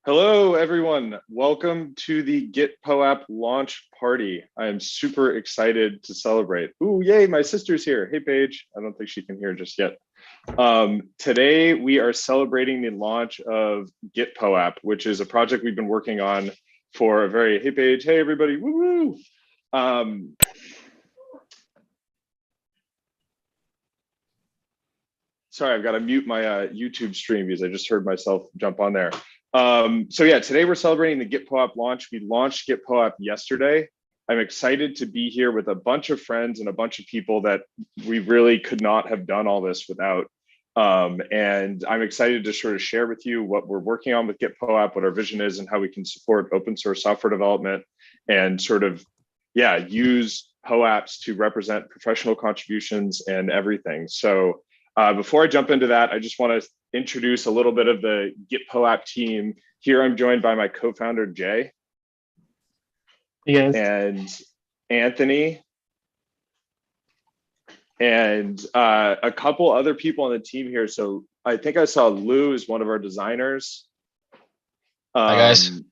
Hello, everyone. Welcome to the GitPOAP launch party. I am super excited to celebrate. Ooh, yay, my sister's here. Hey, Paige. I don't think she can hear just yet. Today, we are celebrating the launch of GitPOAP, which is a project we've been working on for a very, hey, Paige, hey, everybody, woo-woo. Sorry, I've got to mute my YouTube stream because I just heard myself jump on there. So yeah, today we're celebrating the GitPOAP launch. We launched GitPOAP yesterday. I'm excited to be here with a bunch of friends and a bunch of people that we really could not have done all this without. And I'm excited to sort of share with you what we're working on with GitPOAP, what our vision is, and how we can support open source software development and sort of, yeah, use POAPs to represent professional contributions and everything. So before I jump into that, I just want to introduce a little bit of the GitPOAP team. Here I'm joined by my co-founder, Jay. Hey guys. And Anthony. And a couple other people on the team here. So I think I saw Lou is one of our designers. Hi guys.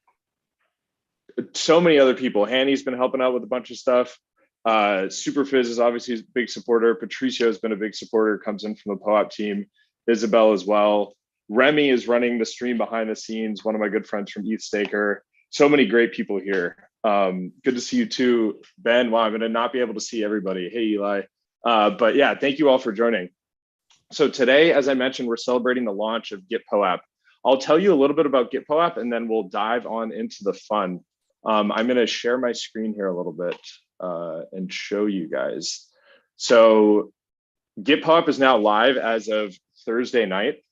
So many other people. Hanny's been helping out with a bunch of stuff. Superfizz is obviously a big supporter. Patricio has been a big supporter, comes in from the POAP team. Isabel as well. Remy is running the stream behind the scenes, one of my good friends from ETH Staker. So many great people here. Good to see you too, Ben. Wow, I'm gonna not be able to see everybody. Hey, Eli. But yeah, thank you all for joining. So today, as I mentioned, we're celebrating the launch of GitPOAP. I'll tell you a little bit about GitPOAP and then we'll dive on into the fun. I'm gonna share my screen here a little bit and show you guys. So GitPOAP is now live as of Thursday night.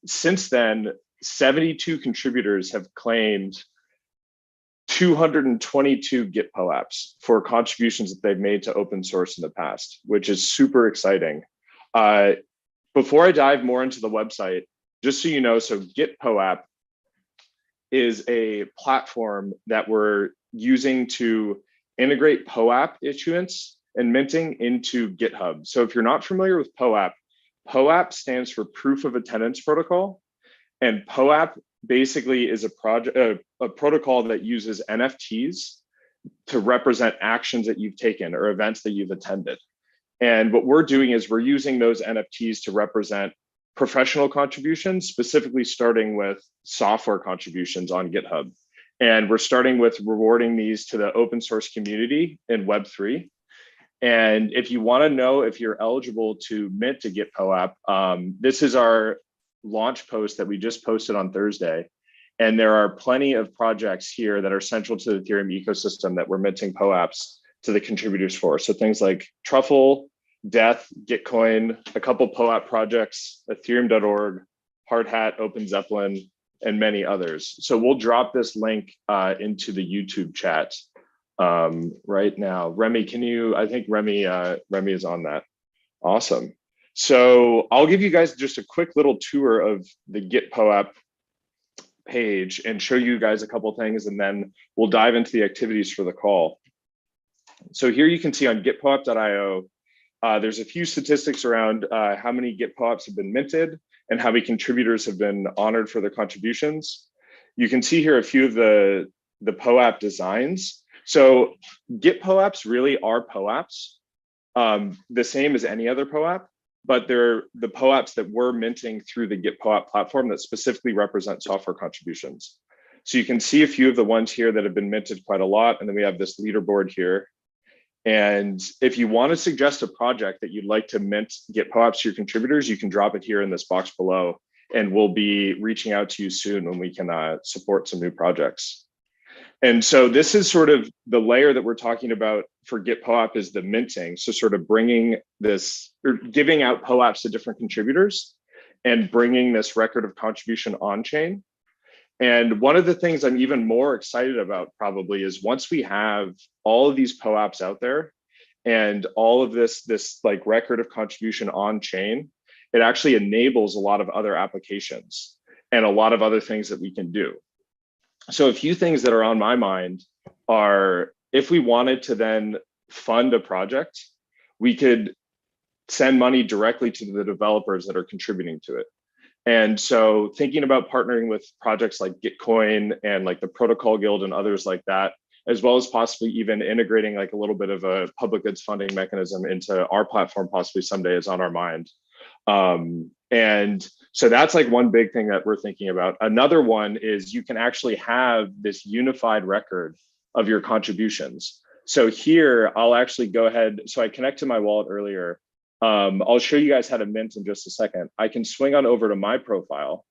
Since then, 72 contributors have claimed 222 GitPOAPs for contributions that they've made to open source in the past, which is super exciting. Before I dive more into the website, just so you know, so GitPOAP is a platform that we're using to integrate POAP issuance and minting into GitHub. So if you're not familiar with POAP, POAP stands for Proof of Attendance Protocol, and POAP basically is a protocol that uses NFTs to represent actions that you've taken or events that you've attended. And what we're doing is we're using those NFTs to represent professional contributions, specifically starting with software contributions on GitHub. And we're starting with rewarding these to the open source community in Web3. And if you want to know if you're eligible to mint to GitPOAP, this is our launch post that we just posted on Thursday. And there are plenty of projects here that are central to the Ethereum ecosystem that we're minting POAPs to the contributors for. So things like Truffle, Death, Gitcoin, a couple POAP projects, Ethereum.org, Hardhat, Open Zeppelin, and many others. So we'll drop this link into the YouTube chat right now. Remy, can you, I think Remy is on that. Awesome. So I'll give you guys just a quick little tour of the GitPOAP page and show you guys a couple things, and then we'll dive into the activities for the call. So here you can see on GitPOAP.io, there's a few statistics around how many GitPOAPs have been minted and how many contributors have been honored for their contributions. You can see here a few of the POAP designs. So GitPOAPs really are POAPs, the same as any other POAP, but they're the POAPs that we're minting through the GitPOAP platform that specifically represent software contributions. So you can see a few of the ones here that have been minted quite a lot, and then we have this leaderboard here. And if you want to suggest a project that you'd like to mint GitPOAPs to your contributors, you can drop it here in this box below, and we'll be reaching out to you soon when we can support some new projects. And so this is sort of the layer that we're talking about for GitPOAP is the minting. So sort of bringing this, or giving out POAPs to different contributors and bringing this record of contribution on chain. And one of the things I'm even more excited about probably is once we have all of these POAPs out there and all of this like record of contribution on chain, it actually enables a lot of other applications and a lot of other things that we can do. So a few things that are on my mind are if we wanted to then fund a project, we could send money directly to the developers that are contributing to it. And so thinking about partnering with projects like Gitcoin and like the Protocol Guild and others like that, as well as possibly even integrating like a little bit of a public goods funding mechanism into our platform possibly someday is on our mind. And so that's like one big thing that we're thinking about. Another one is you can actually have this unified record of your contributions. So here, I'll actually go ahead. So I connected my wallet earlier. I'll show you guys how to mint in just a second. I can swing on over to my profile.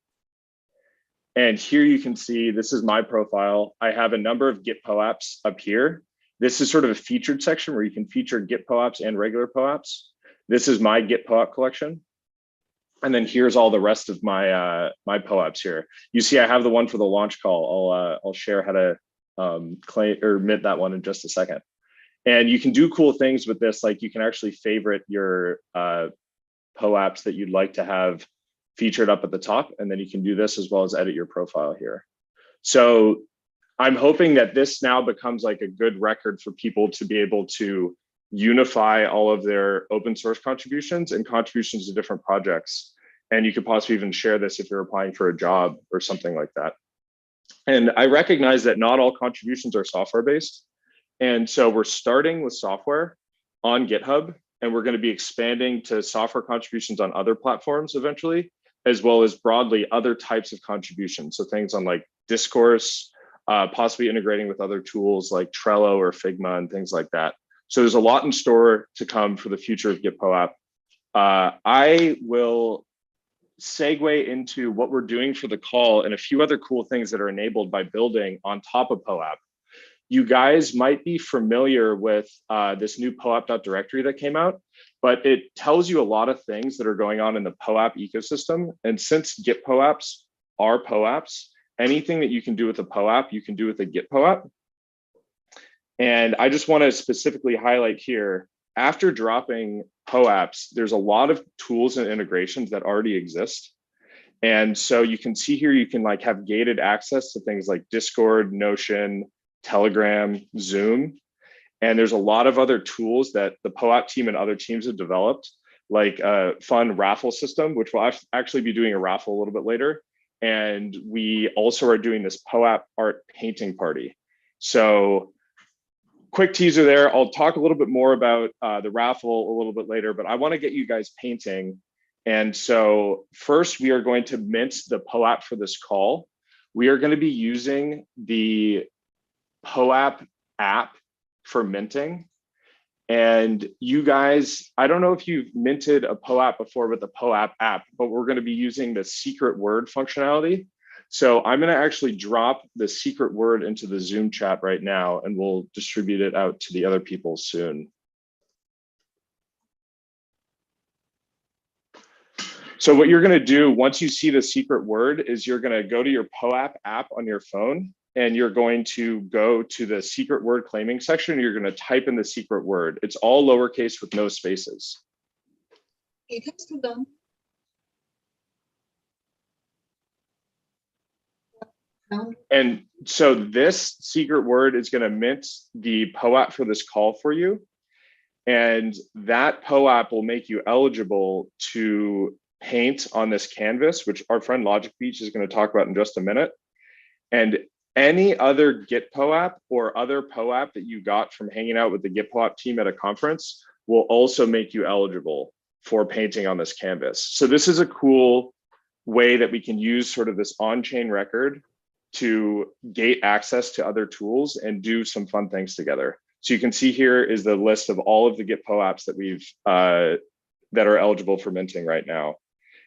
And here you can see, this is my profile. I have a number of GitPOAPs up here. This is sort of a featured section where you can feature GitPOAPs and regular POAPs. This is my GitPOAP collection. And then here's all the rest of my my POAPs here. You see, I have the one for the launch call. I'll share how to claim or mint that one in just a second. And you can do cool things with this, like you can actually favorite your POAPs that you'd like to have featured up at the top, and then you can do this as well as edit your profile here. So I'm hoping that this now becomes like a good record for people to be able to unify all of their open source contributions and contributions to different projects. And you could possibly even share this if you're applying for a job or something like that. And I recognize that not all contributions are software based. And so we're starting with software on GitHub, and we're going to be expanding to software contributions on other platforms eventually, as well as broadly other types of contributions. So things on like Discourse, possibly integrating with other tools like Trello or Figma and things like that. So there's a lot in store to come for the future of GitPOAP. I will segue into what we're doing for the call and a few other cool things that are enabled by building on top of POAP. You guys might be familiar with this new POAP.art directory that came out, but it tells you a lot of things that are going on in the POAP ecosystem. And since GitPOAPs are POAPs, anything that you can do with a POAP, you can do with a GitPOAP. And I just want to specifically highlight here, after dropping POAPs, there's a lot of tools and integrations that already exist. And so you can see here, you can like have gated access to things like Discord, Notion, Telegram, Zoom. And there's a lot of other tools that the POAP team and other teams have developed, like a fun Raffle System, which we'll actually be doing a raffle a little bit later. And we also are doing this POAP.art painting party. So quick teaser there. I'll talk a little bit more about the raffle a little bit later, but I want to get you guys painting. And so first, we are going to mint the POAP for this call. We are going to be using the POAP app for minting. And you guys, I don't know if you've minted a POAP before with the POAP app, but we're going to be using the secret word functionality. So I'm going to actually drop the secret word into the Zoom chat right now, and we'll distribute it out to the other people soon. So what you're going to do once you see the secret word is you're going to go to your POAP app on your phone, and you're going to go to the secret word claiming section. And you're going to type in the secret word. It's all lowercase with no spaces. It has to done. And so this secret word is going to mint the POAP for this call for you. And that POAP will make you eligible to paint on this canvas, which our friend Logic Beach is going to talk about in just a minute. And any other GitPOAP or other POAP that you got from hanging out with the GitPOAP team at a conference will also make you eligible for painting on this canvas. So this is a cool way that we can use sort of this on-chain record to gate access to other tools and do some fun things together. So you can see here is the list of all of the GitPOAPs that we've that are eligible for minting right now.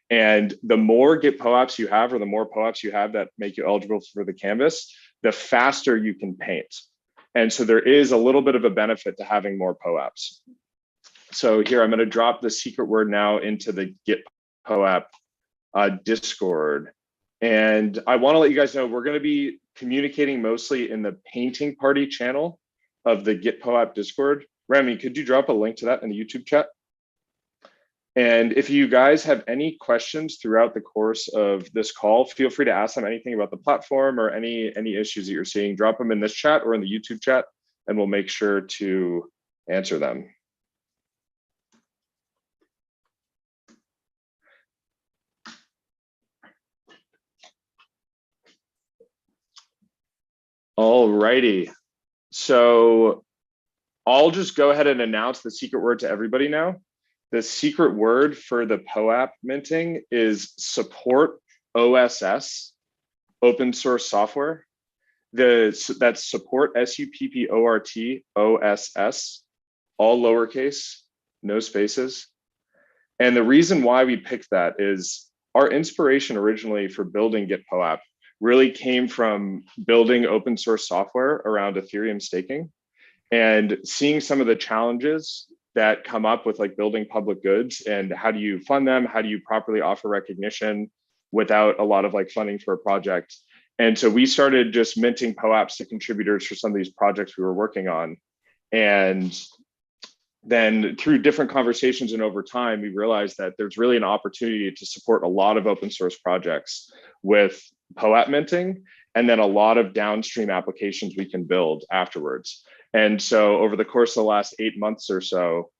And the more GitPOAPs you have, or the more POAPs you have that make you eligible for the canvas, the faster you can paint. And so there is a little bit of a benefit to having more POAPs. So here, I'm going to drop the secret word now into the GitPOAP Discord. And I want to let you guys know, we're going to be communicating mostly in the painting party channel of the GitPOAP Discord. Remy, could you drop a link to that in the YouTube chat? And if you guys have any questions throughout the course of this call, feel free to ask them anything about the platform or any issues that you're seeing. Drop them in this chat or in the YouTube chat, and we'll make sure to answer them. All righty. So I'll just go ahead and announce the secret word to everybody now. The secret word for the POAP minting is support OSS, open source software. That's support SUPPORT OSS, all lowercase, no spaces. And the reason why we picked that is our inspiration originally for building GitPOAP really came from building open source software around Ethereum staking and seeing some of the challenges that come up with like building public goods and how do you fund them? How do you properly offer recognition without a lot of like funding for a project? And so we started just minting POAPs to contributors for some of these projects we were working on. And then through different conversations and over time, we realized that there's really an opportunity to support a lot of open source projects with POAP minting, and then a lot of downstream applications we can build afterwards. And so over the course of the last 8 months or so,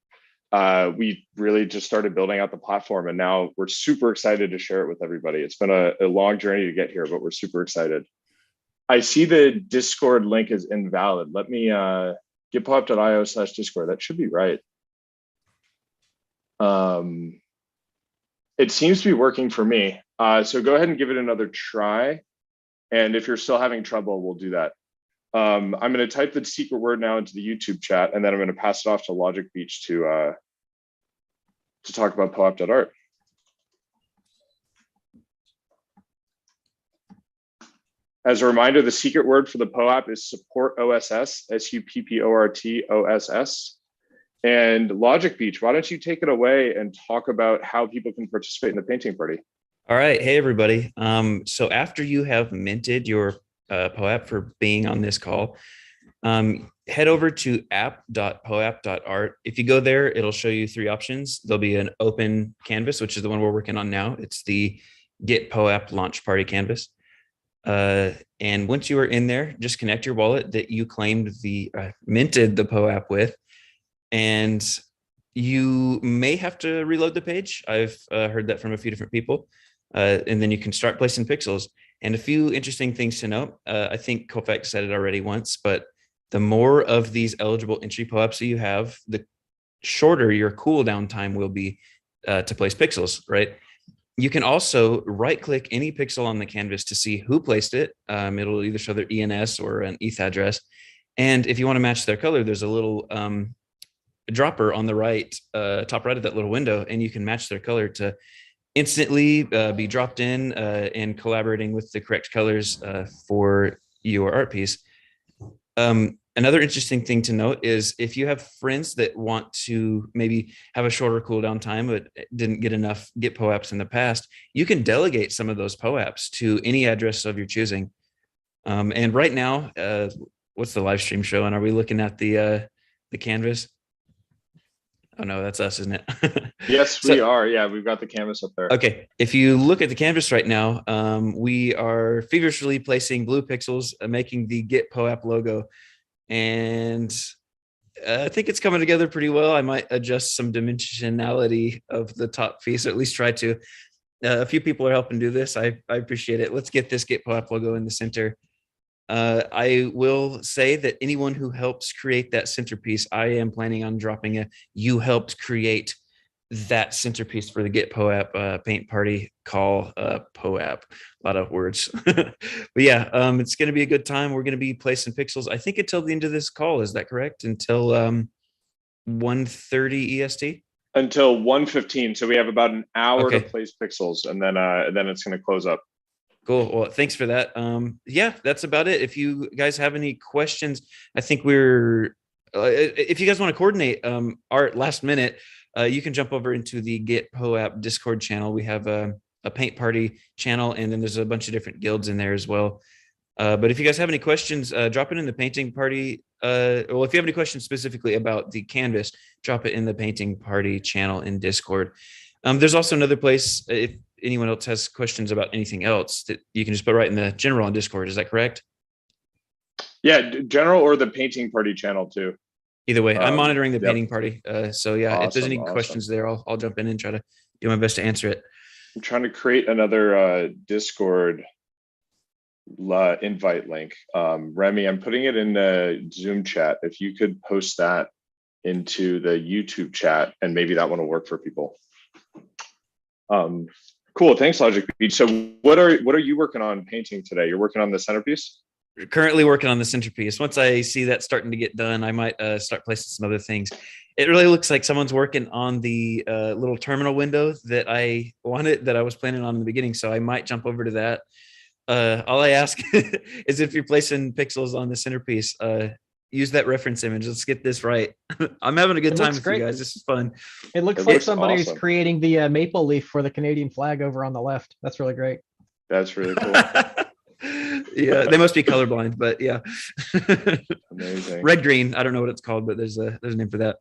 we really just started building out the platform, and now we're super excited to share it with everybody. It's been a long journey to get here, but we're super excited. I see the Discord link is invalid. Let me GitPOAP.io/Discord. That should be right. It seems to be working for me. So go ahead and give it another try. And if you're still having trouble, we'll do that. I'm going to type the secret word now into the YouTube chat, and then I'm going to pass it off to Logic Beach to talk about POAP.art. As a reminder, the secret word for the POAP is support OSS, SUPPORT OSS. And Logic Beach, why don't you take it away and talk about how people can participate in the painting party? All right. Hey, everybody. So after you have minted your POAP for being on this call, head over to app.poap.art. If you go there, it'll show you 3 options. There'll be an open canvas, which is the one we're working on now. It's the GitPOAP launch party canvas. And once you are in there, just connect your wallet that you claimed minted the POAP with, and you may have to reload the page. I've heard that from a few different people. And then you can start placing pixels. And a few interesting things to note. I think Kofax said it already once, but the more of these eligible entry POAPs that you have, the shorter your cooldown time will be to place pixels, right? You can also right-click any pixel on the canvas to see who placed it. It'll either show their ENS or an ETH address. And if you want to match their color, there's a little dropper on the right, top right of that little window, and you can match their color to instantly be dropped in and collaborating with the correct colors for your art piece. Another interesting thing to note is if you have friends that want to maybe have a shorter cooldown time but didn't get enough Git POAPs in the past, you can delegate some of those POAPs to any address of your choosing. And right now, what's the live stream showing? Are we looking at the canvas? Oh no, that's us, isn't it? Yes, we are. Yeah, we've got the canvas up there. Okay, if you look at the canvas right now, we are feverishly placing blue pixels, making the Git POAP logo. And I think it's coming together pretty well. I might adjust some dimensionality of the top piece, or at least try to. A few people are helping do this. I appreciate it. Let's get this Git POAP logo in the center. I will say that anyone who helps create that centerpiece, I am planning on dropping a "you helped create that centerpiece" for the Git POAP paint party call. POAP, a lot of words. But yeah, it's going to be a good time. We're going to be placing pixels, I think, until the end of this call. Is that correct? Until 1:30 EST? Until 1:15. So we have about an hour to place pixels, and then it's going to close up. Cool. Well, thanks for that. Yeah, that's about it. If you guys have any questions, I think we're, if you guys want to coordinate art last minute, you can jump over into the GitPOAP Discord channel. We have a paint party channel, and then there's a bunch of different guilds in there as well. But if you guys have any questions, drop it in the painting party. Well, if you have any questions specifically about the canvas, drop it in the painting party channel in Discord. There's also another place, if anyone else has questions about anything else, that you can just put right in the general on Discord. Is that correct? Yeah, general or the painting party channel too. Either way, I'm monitoring the painting party. So yeah, awesome, if there's any questions there, I'll jump in and try to do my best to answer it. I'm trying to create another Discord invite link. Remy, I'm putting it in the Zoom chat. If you could post that into the YouTube chat, and maybe that one will work for people. Cool, thanks, Logic Beach. So what are you working on painting today? You're working on the centerpiece? Currently working on the centerpiece. Once I see that starting to get done, I might start placing some other things. It really looks like someone's working on the little terminal window that I was planning on in the beginning. So I might jump over to that. All I ask is if you're placing pixels on the centerpiece, use that reference image. Let's get this right. I'm having a good time with you guys. This is fun. It looks It like looks somebody's awesome. creating the maple leaf for the Canadian flag over on the left. That's really great. That's really cool. Yeah, they must be colorblind, but yeah. Amazing. Red green. I don't know what it's called, but there's a name for that.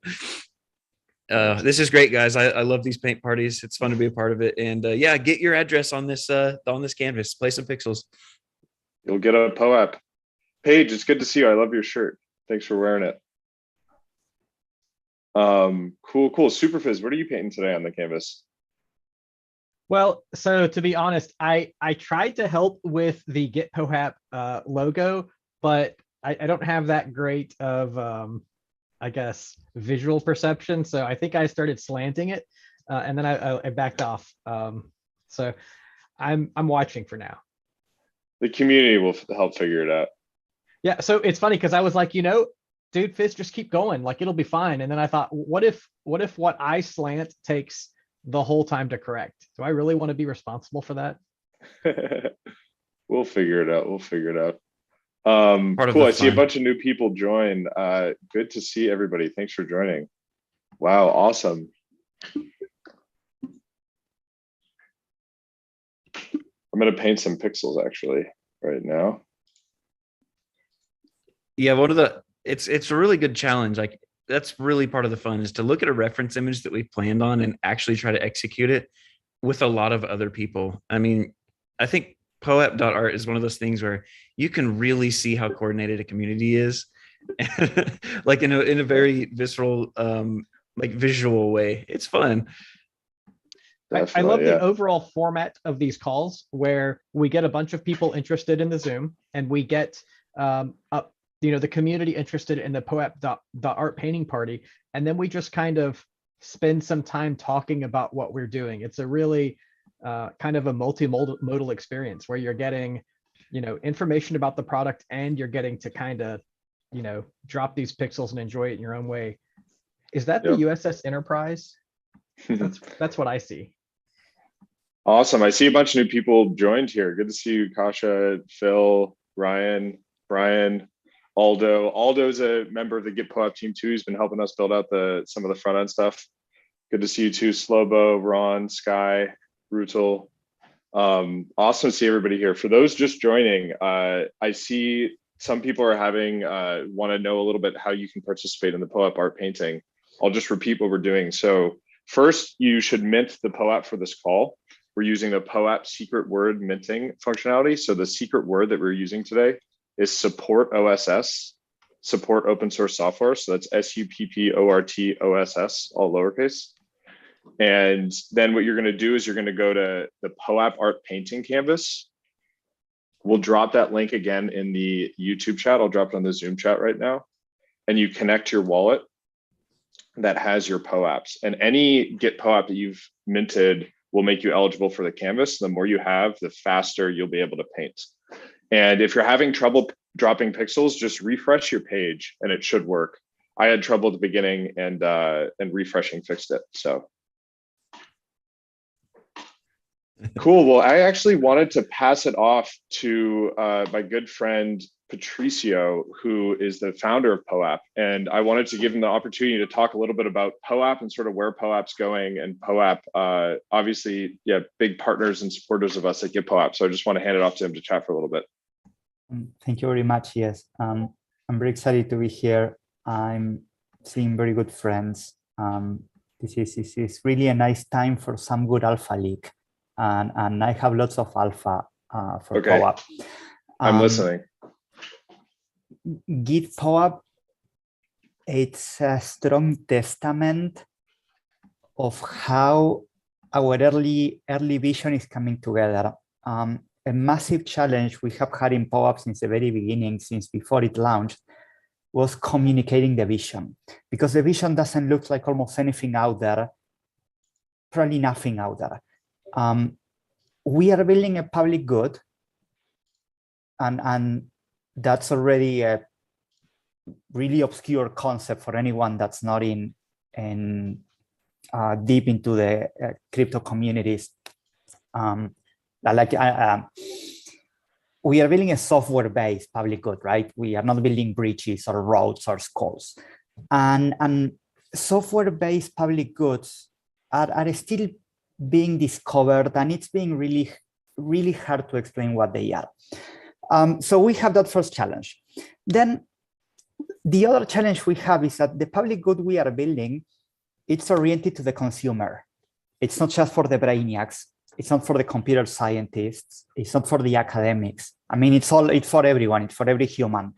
This is great, guys. I love these paint parties. It's fun to be a part of it. And yeah, get your address on this canvas. Play some pixels. You'll get a POAP. Paige, it's good to see you. I love your shirt. Thanks for wearing it. Cool. Superfizz, what are you painting today on the canvas? Well, so to be honest, I tried to help with the GitPOAP logo, but I don't have that great of I guess visual perception. So I think I started slanting it, and then I backed off. So I'm watching for now. The community will help figure it out. Yeah. So it's funny because I was like, dude, Fizz, just keep going. Like it'll be fine. And then I thought, what if what I slant takes the whole time to correct? Do I really want to be responsible for that? We'll figure it out. Part of Cool. the I see a fun. bunch of new people join. Good to see everybody. Thanks for joining. Wow, awesome. I'm gonna paint some pixels actually right now. Yeah, it's a really good challenge. Like that's really part of the fun is to look at a reference image that we planned on and actually try to execute it with a lot of other people. I mean, I think POAP.art is one of those things where you can really see how coordinated a community is, like in a very visceral, like visual way. It's fun. I love the overall format of these calls where we get a bunch of people interested in the Zoom and we get the community interested in the POAP.art painting party. And then we just kind of spend some time talking about what we're doing. It's a really kind of a multimodal experience where you're getting, information about the product and you're getting to kind of, drop these pixels and enjoy it in your own way. Is that the USS Enterprise? That's what I see. Awesome. I see a bunch of new people joined here. Good to see you, Kasha, Phil, Ryan, Brian, Aldo. Aldo's a member of the GitPOAP team too. He's been helping us build out some of the front end stuff. Good to see you too, Slobo, Ron, Sky, Rutal. Awesome to see everybody here. For those just joining, I see some people are want to know a little bit how you can participate in the POAP.art painting. I'll just repeat what we're doing. So first, you should mint the POAP for this call. We're using the POAP secret word minting functionality. So the secret word that we're using today is support OSS, support open source software. So that's SUPPORT-OSS, all lowercase. And then what you're going to do is you're going to go to the POAP.art painting canvas. We'll drop that link again in the YouTube chat. I'll drop it on the Zoom chat right now. And you connect your wallet that has your POAPs. And any GitPOAP that you've minted will make you eligible for the canvas. The more you have, the faster you'll be able to paint. And if you're having trouble dropping pixels, just refresh your page and it should work. I had trouble at the beginning and refreshing fixed it. So cool. Well, I actually wanted to pass it off to my good friend Patricio, who is the founder of POAP. And I wanted to give him the opportunity to talk a little bit about POAP and sort of where POAP's going. And POAP, obviously, big partners and supporters of us at GitPOAP. So I just want to hand it off to him to chat for a little bit. Thank you very much. Yes, I'm very excited to be here. I'm seeing very good friends. This is really a nice time for some good alpha leak. And I have lots of alpha for POAP. I'm listening. GitPOAP, it's a strong testament of how our early vision is coming together. a massive challenge we have had in POAP since the very beginning, since before it launched, was communicating the vision, because the vision doesn't look like almost anything out there, probably nothing out there. We are building a public good, and that's already a really obscure concept for anyone that's not in deep into the crypto communities. We are building a software-based public good, right? We are not building bridges or roads or schools. And software-based public goods are still being discovered, and it's being really, really hard to explain what they are. So we have that first challenge. Then the other challenge we have is that the public good we are building, it's oriented to the consumer. It's not just for the brainiacs. It's not for the computer scientists. It's not for the academics. I mean, it's for everyone. It's for every human.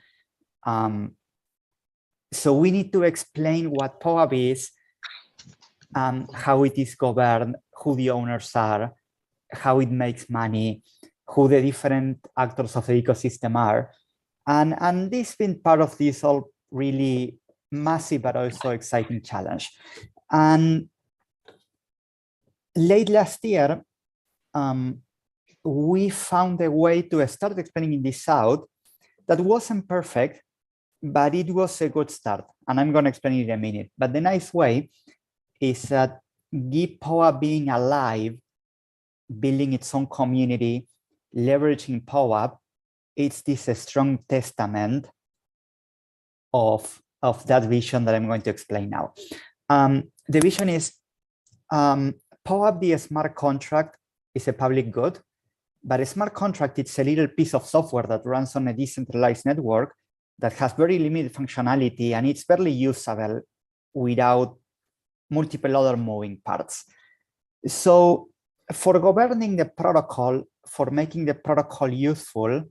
So we need to explain what POAP is, how it is governed, who the owners are, how it makes money, who the different actors of the ecosystem are. And this has been part of this all really massive but also exciting challenge. And late last year, we found a way to start explaining this out that wasn't perfect, but it was a good start. And I'm going to explain it in a minute. But the nice way is that GitPOAP being alive, building its own community, leveraging POAP, it's this strong testament of that vision that I'm going to explain now. The vision is POAP, the smart contract, is a public good, but a smart contract, it's a little piece of software that runs on a decentralized network that has very limited functionality, and it's barely usable without multiple other moving parts. So for governing the protocol, for making the protocol useful,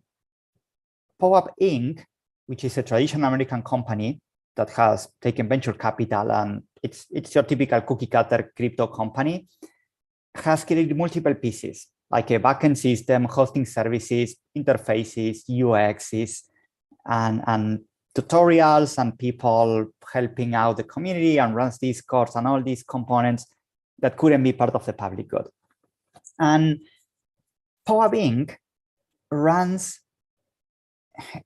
POAP Inc., which is a traditional American company that has taken venture capital, and it's your typical cookie cutter crypto company, has created multiple pieces, like a backend system, hosting services, interfaces, UXs, and tutorials, and people helping out the community, and runs Discord and all these components that couldn't be part of the public good. And POAP Inc. runs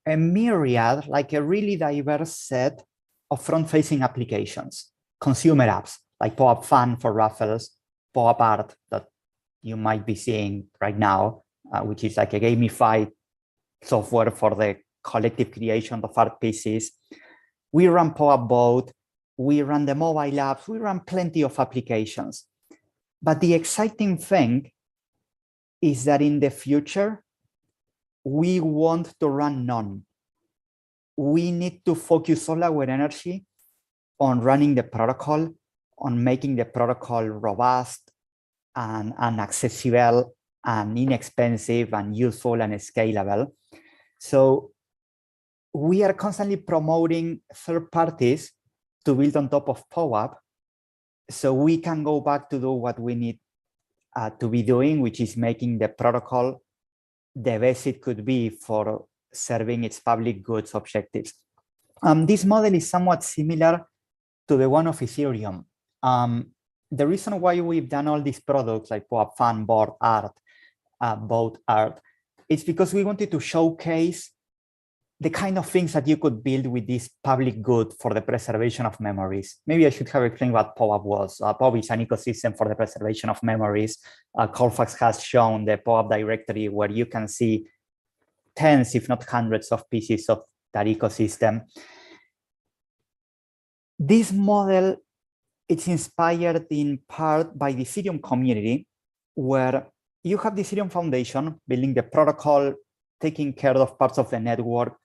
a myriad, like a really diverse set of front-facing applications, consumer apps, like POAP Fun for raffles, POAP.art that you might be seeing right now, which is like a gamified software for the collective creation of art pieces. We run POAP Boat, we run the mobile apps, we run plenty of applications. But the exciting thing is that in the future, we want to run none. We need to focus all our energy on running the protocol, on making the protocol robust and accessible and inexpensive and useful and scalable. So we are constantly promoting third parties to build on top of POAP, so we can go back to do what we need to be doing, which is making the protocol the best it could be for serving its public goods objectives. This model is somewhat similar to the one of Ethereum. The reason why we've done all these products like POAP Fun, Boat.art, is because we wanted to showcase the kind of things that you could build with this public good for the preservation of memories. Maybe I should have explained what POAP was. POAP is an ecosystem for the preservation of memories. Colfax has shown the POAP directory where you can see tens, if not hundreds of pieces of that ecosystem. This model, it's inspired in part by the Ethereum community, where you have the Ethereum Foundation building the protocol, taking care of parts of the network.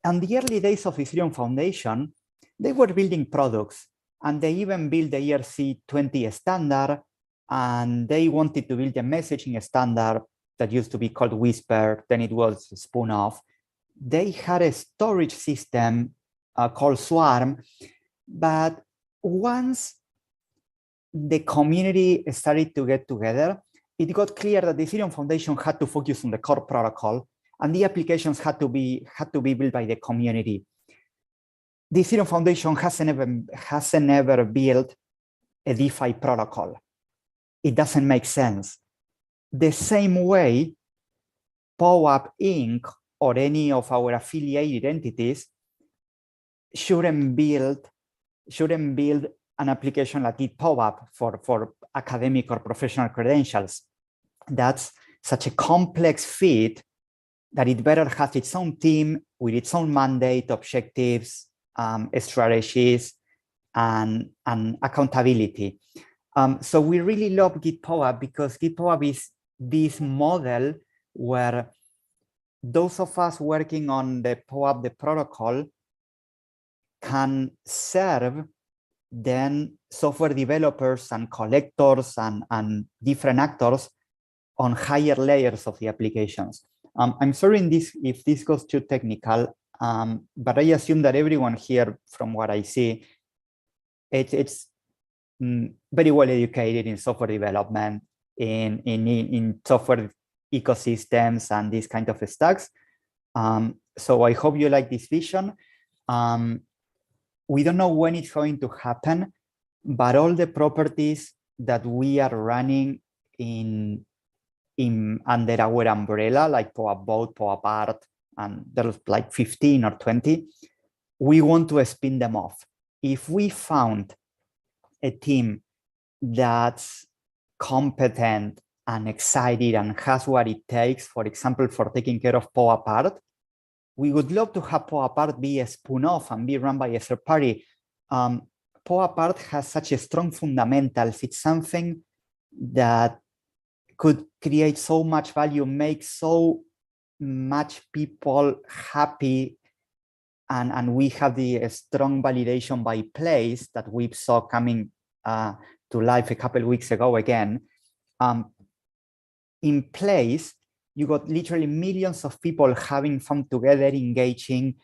And the early days of Ethereum Foundation, they were building products, and they even built the ERC20 standard, and they wanted to build a messaging standard that used to be called Whisper, then it was spun off. They had a storage system called Swarm, but once the community started to get together, it got clear that the Ethereum Foundation had to focus on the core protocol, and the applications had to be built by the community. The Ethereum Foundation hasn't ever built a DeFi protocol. It doesn't make sense. The same way, POAP Inc. or any of our affiliated entities shouldn't build an application like GitPOAP for academic or professional credentials. That's such a complex feat that it better has its own team with its own mandate, objectives, strategies, and accountability. So we really love GitPOAP because GitPOAP is this model where those of us working on the POAP, the protocol, can serve then software developers and collectors and different actors on higher layers of the applications. I'm sorry if this goes too technical, but I assume that everyone here, from what I see, it's very well educated in software development, in software ecosystems and these kind of stacks. So I hope you like this vision. We don't know when it's going to happen, but all the properties that we are running under our umbrella, like POAP.art, POAP.art, and there's like 15 or 20, we want to spin them off. If we found a team that's competent and excited and has what it takes, for example, for taking care of POAP.art, we would love to have POAP.art be a spin-off and be run by a third party. POAP.art has such a strong fundamentals. It's something that could create so much value, make so much people happy, and we have the strong validation by Place that we saw coming to life a couple of weeks ago again. In Place, you got literally millions of people having fun together, engaging,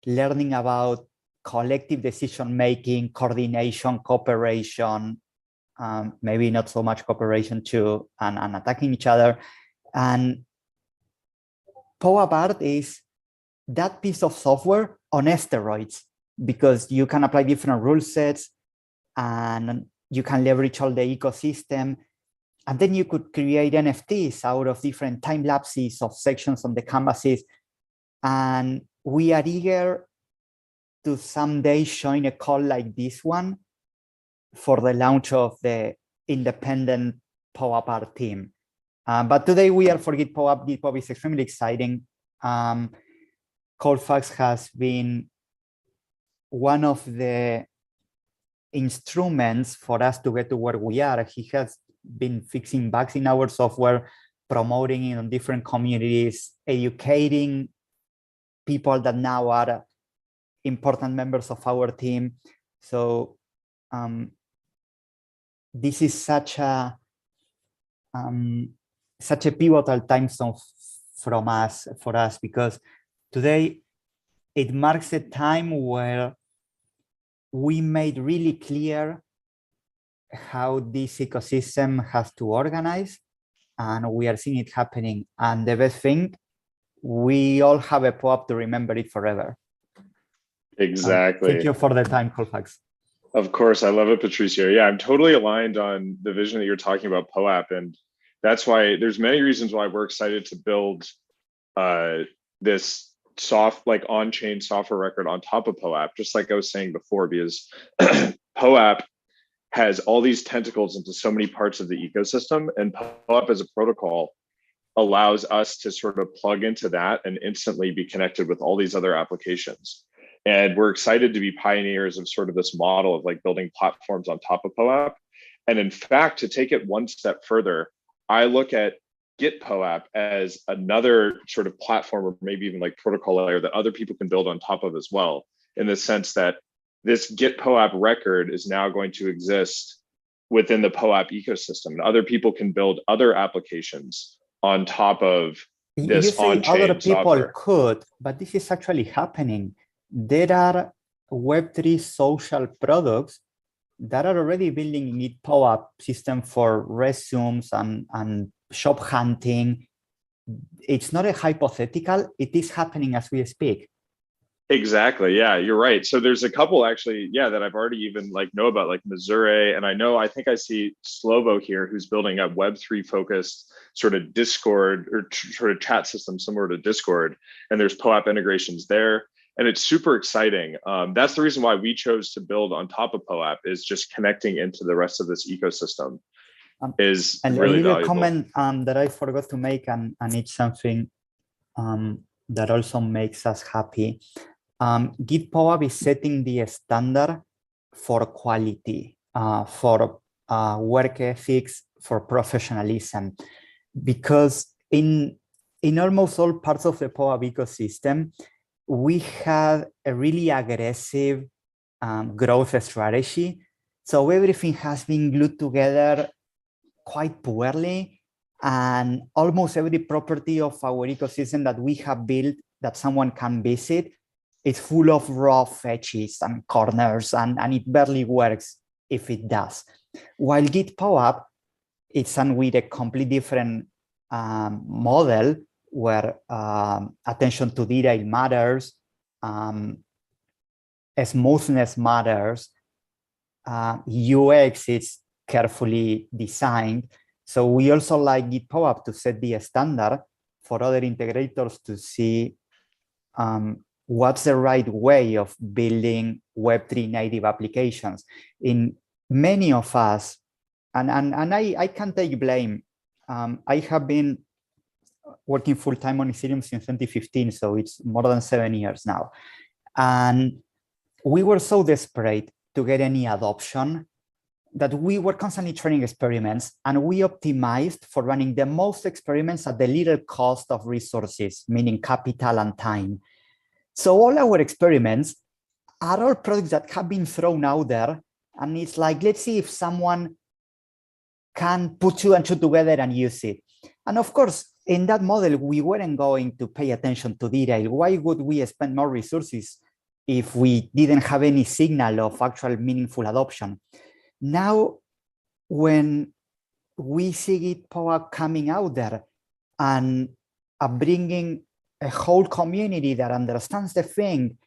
learning about collective decision-making, coordination, cooperation, maybe not so much cooperation too, and attacking each other. And POAP.art is that piece of software on steroids, because you can apply different rule sets and you can leverage all the ecosystem. And then you could create NFTs out of different time lapses of sections on the canvases. And we are eager to someday join a call like this one for the launch of the independent POAP.art team. But today we are for GitPOAP. GitPOAP is extremely exciting. Colfax has been one of the instruments for us to get to where we are. He has been fixing bugs in our software, promoting it on different communities, educating people that now are important members of our team. So this is such a pivotal time zone for us, because today it marks a time where we made really clear how this ecosystem has to organize, and we are seeing it happening. And the best thing, we all have a POAP to remember it forever. Exactly. Thank you for the time, Colfax. Of course, I love it, Patricio. Yeah, I'm totally aligned on the vision that you're talking about POAP, and that's why there's many reasons why we're excited to build this on-chain software record on top of POAP, just like I was saying before, because POAP has all these tentacles into so many parts of the ecosystem, and POAP as a protocol allows us to sort of plug into that and instantly be connected with all these other applications. And we're excited to be pioneers of sort of this model of like building platforms on top of POAP. And in fact, to take it one step further, I look at GitPOAP as another sort of platform, or maybe even like protocol layer that other people can build on top of as well, in the sense that this GitPOAP record is now going to exist within the POAP ecosystem. And other people can build other applications on top of this on-chain other people software. Could, but this is actually happening. There are Web3 social products that are already building GitPOAP system for resumes and shop hunting. It's not a hypothetical, it is happening as we speak. Exactly. Yeah, you're right. So there's a couple actually, yeah, that I've already even know about, like Missouri. And I think I see Slovo here, who's building a Web3 focused sort of Discord or sort of chat system similar to Discord. And there's POAP integrations there. And it's super exciting. That's the reason why we chose to build on top of POAP, is just connecting into the rest of this ecosystem is and really a little valuable. comment that I forgot to make, and it's something that also makes us happy. GitPOAP is setting the standard for quality, for work ethics, for professionalism, because in almost all parts of the POAP ecosystem, we have a really aggressive growth strategy. So everything has been glued together quite poorly, and almost every property of our ecosystem that we have built that someone can visit is full of rough edges and corners, and it barely works if it does. While GitPOAP, it's done with a completely different model where attention to detail matters, smoothness matters, UX is carefully designed. So we also like GitPOAP to set the standard for other integrators to see what's the right way of building Web3 native applications. In many of us, and I can take blame, I have been working full-time on Ethereum since 2015, so it's more than 7 years now. And we were so desperate to get any adoption that we were constantly training experiments, and we optimized for running the most experiments at the little cost of resources, meaning capital and time. So all our experiments are all products that have been thrown out there, and it's like, let's see if someone can put two and two together and use it. And of course, in that model, we weren't going to pay attention to detail. Why would we spend more resources if we didn't have any signal of actual meaningful adoption? Now, when we see GitPOAP coming out there and bringing a whole community that understands the thing,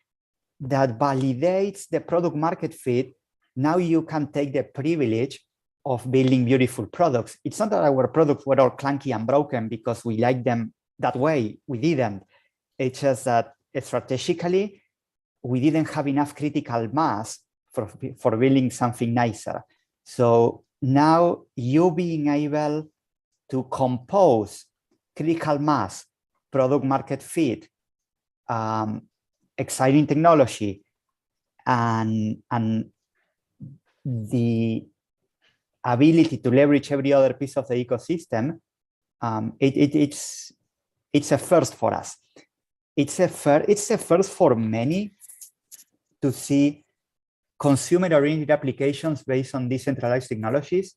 that validates the product market fit, now you can take the privilege of building beautiful products. It's not that our products were all clunky and broken because we like them that way. We didn't. It's just that strategically, we didn't have enough critical mass for building something nicer. So now you being able to compose critical mass, product market fit, exciting technology, and the ability to leverage every other piece of the ecosystem, it's a first for us. It's a first for many to see consumer-oriented applications based on decentralized technologies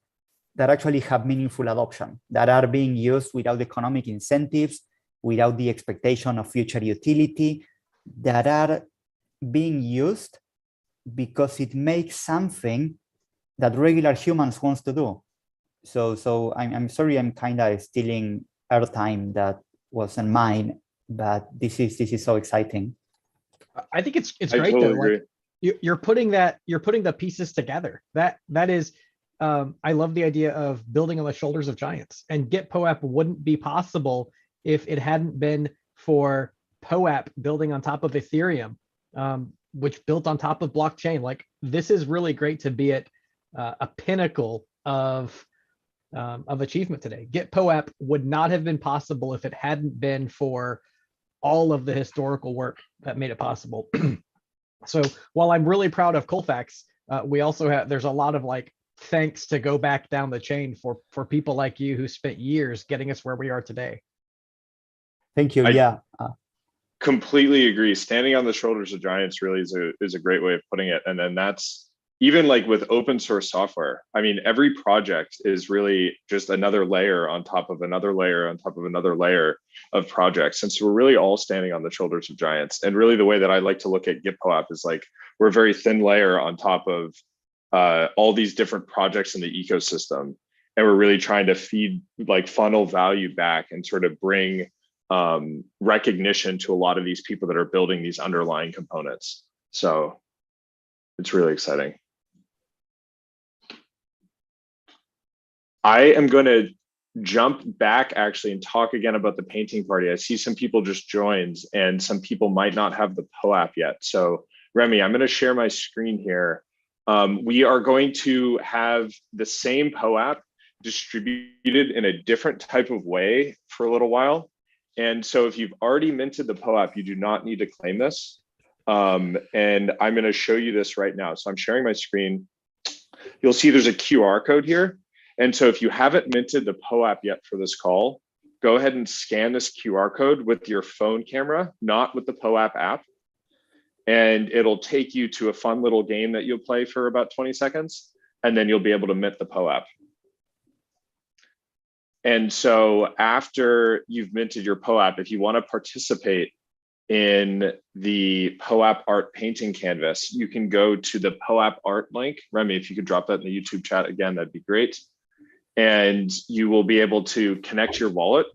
that actually have meaningful adoption, that are being used without economic incentives, without the expectation of future utility, that are being used because it makes something that regular humans wants to do. So I'm sorry, I'm kind of stealing airtime that wasn't mine, but this is so exciting. I think it's I great totally though. agree. Like you're putting the pieces together. That is, I love the idea of building on the shoulders of giants. And GitPOAP wouldn't be possible if it hadn't been for POAP building on top of Ethereum, which built on top of blockchain. Like this is really great to be at a pinnacle of achievement today. GitPOAP would not have been possible if it hadn't been for all of the historical work that made it possible. So while I'm really proud of Colfax, we also have, there's a lot of like thanks to go back down the chain for people like you who spent years getting us where we are today. Thank you. Completely agree. Standing on the shoulders of giants really is a great way of putting it. And then that's even like with open source software. I mean, every project is really just another layer on top of another layer on top of another layer of projects. And so we're really all standing on the shoulders of giants. And really the way that I like to look at GitPOAP is like, we're a very thin layer on top of all these different projects in the ecosystem. And we're really trying to feed, like, funnel value back and sort of bring recognition to a lot of these people that are building these underlying components. So it's really exciting. I am going to jump back actually and talk again about the painting party. I see some people just joined and some people might not have the POAP yet. So Remy, I'm going to share my screen here. We are going to have the same POAP distributed in a different type of way for a little while. And so if you've already minted the POAP, you do not need to claim this. And I'm going to show you this right now. So I'm sharing my screen. You'll see there's a QR code here. And so if you haven't minted the POAP yet for this call, go ahead and scan this QR code with your phone camera, not with the POAP app. And it'll take you to a fun little game that you'll play for about 20 seconds, and then you'll be able to mint the POAP. And so after you've minted your POAP, if you want to participate in the POAP.art painting canvas, you can go to the POAP.art link. Remy, if you could drop that in the YouTube chat again, that'd be great. And you will be able to connect your wallet.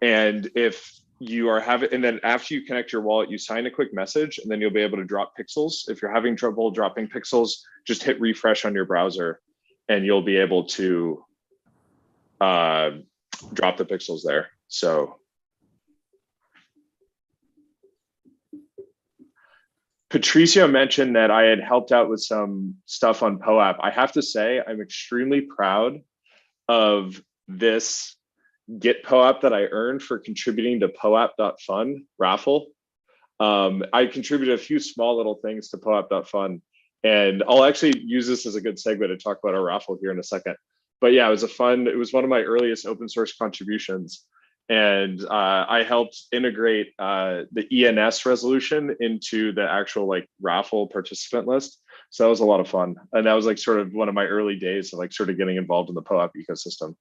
And if you are and then after you connect your wallet, you sign a quick message, and then you'll be able to drop pixels. If you're having trouble dropping pixels, just hit refresh on your browser and you'll be able to drop the pixels there. So Patricio mentioned that I had helped out with some stuff on POAP. I have to say, I'm extremely proud of this GitPOAP that I earned for contributing to POAP.fun raffle. I contributed a few small little things to POAP.fun, and I'll actually use this as a good segue to talk about our raffle here in a second. But yeah, it was one of my earliest open source contributions. And I helped integrate the ENS resolution into the actual like raffle participant list. So that was a lot of fun. And that was like sort of one of my early days of like sort of getting involved in the POAP ecosystem.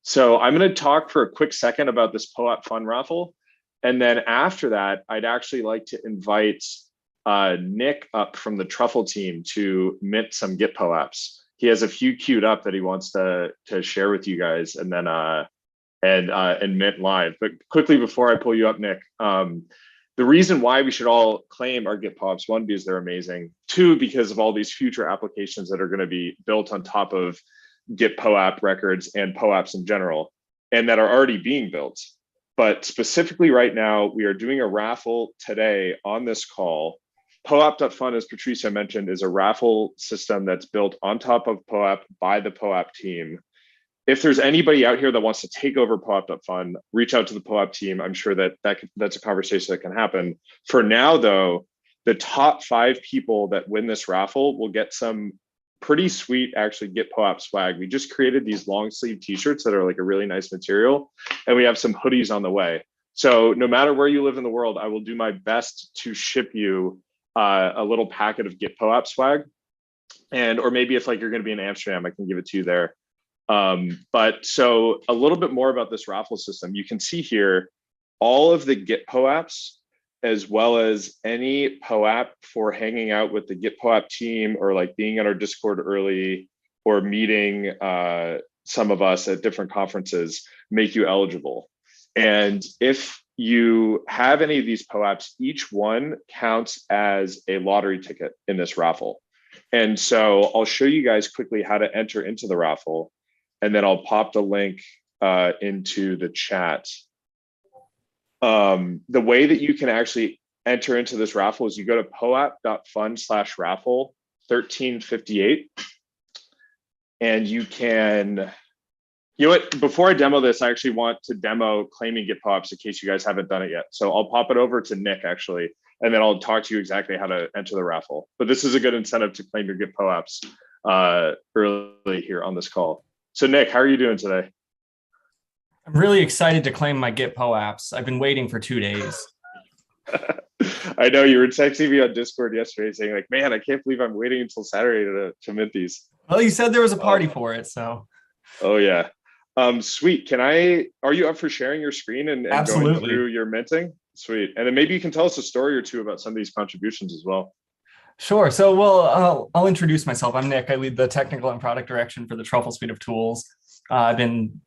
So I'm going to talk for a quick second about this POAP fun raffle. And then after that, I'd actually like to invite Nick up from the Truffle team to mint some GitPOAPs. He has a few queued up that he wants to share with you guys, and then and mint live. But quickly before I pull you up, Nick, the reason why we should all claim our GitPOAPs, one, because they're amazing. Two, because of all these future applications that are going to be built on top of GitPOAP records and POAPs in general, and that are already being built. But specifically right now, we are doing a raffle today on this call. POAP.fun, as Patricia mentioned, is a raffle system that's built on top of POAP by the POAP team. If there's anybody out here that wants to take over POAP.fun, reach out to the POAP team. I'm sure that's a conversation that can happen. For now, though, the top 5 people that win this raffle will get some pretty sweet, actually, GitPOAP swag. We just created these long sleeve t-shirts that are like a really nice material, and we have some hoodies on the way. So no matter where you live in the world, I will do my best to ship you a little packet of GitPOAP swag. And, or maybe if like you're going to be in Amsterdam, I can give it to you there. But so a little bit more about this raffle system. You can see here all of the GitPOAPs, as well as any POAP for hanging out with the GitPOAP team, or like being on our Discord early, or meeting some of us at different conferences, make you eligible. And if you have any of these POAPs, each one counts as a lottery ticket in this raffle. And so I'll show you guys quickly how to enter into the raffle, and then I'll pop the link into the chat. The way that you can actually enter into this raffle is you go to poap.fun/raffle 1358, and you can, you know what, before I demo this, I actually want to demo claiming GitPOAPs in case you guys haven't done it yet. So I'll pop it over to Nick actually, and then I'll talk to you exactly how to enter the raffle. But this is a good incentive to claim your GitPOAPs early here on this call. So Nick, how are you doing today? I'm really excited to claim my GitPOAPs. I've been waiting for 2 days. I know you were texting me on Discord yesterday saying like, man, I can't believe I'm waiting until Saturday to mint these. Well, you said there was a party for it, so. Oh yeah. Sweet. Are you up for sharing your screen and going through your minting? Sweet. And then maybe you can tell us a story or two about some of these contributions as well. Sure. So, well, I'll introduce myself. I'm Nick. I lead the technical and product direction for the Truffle suite of tools. I've been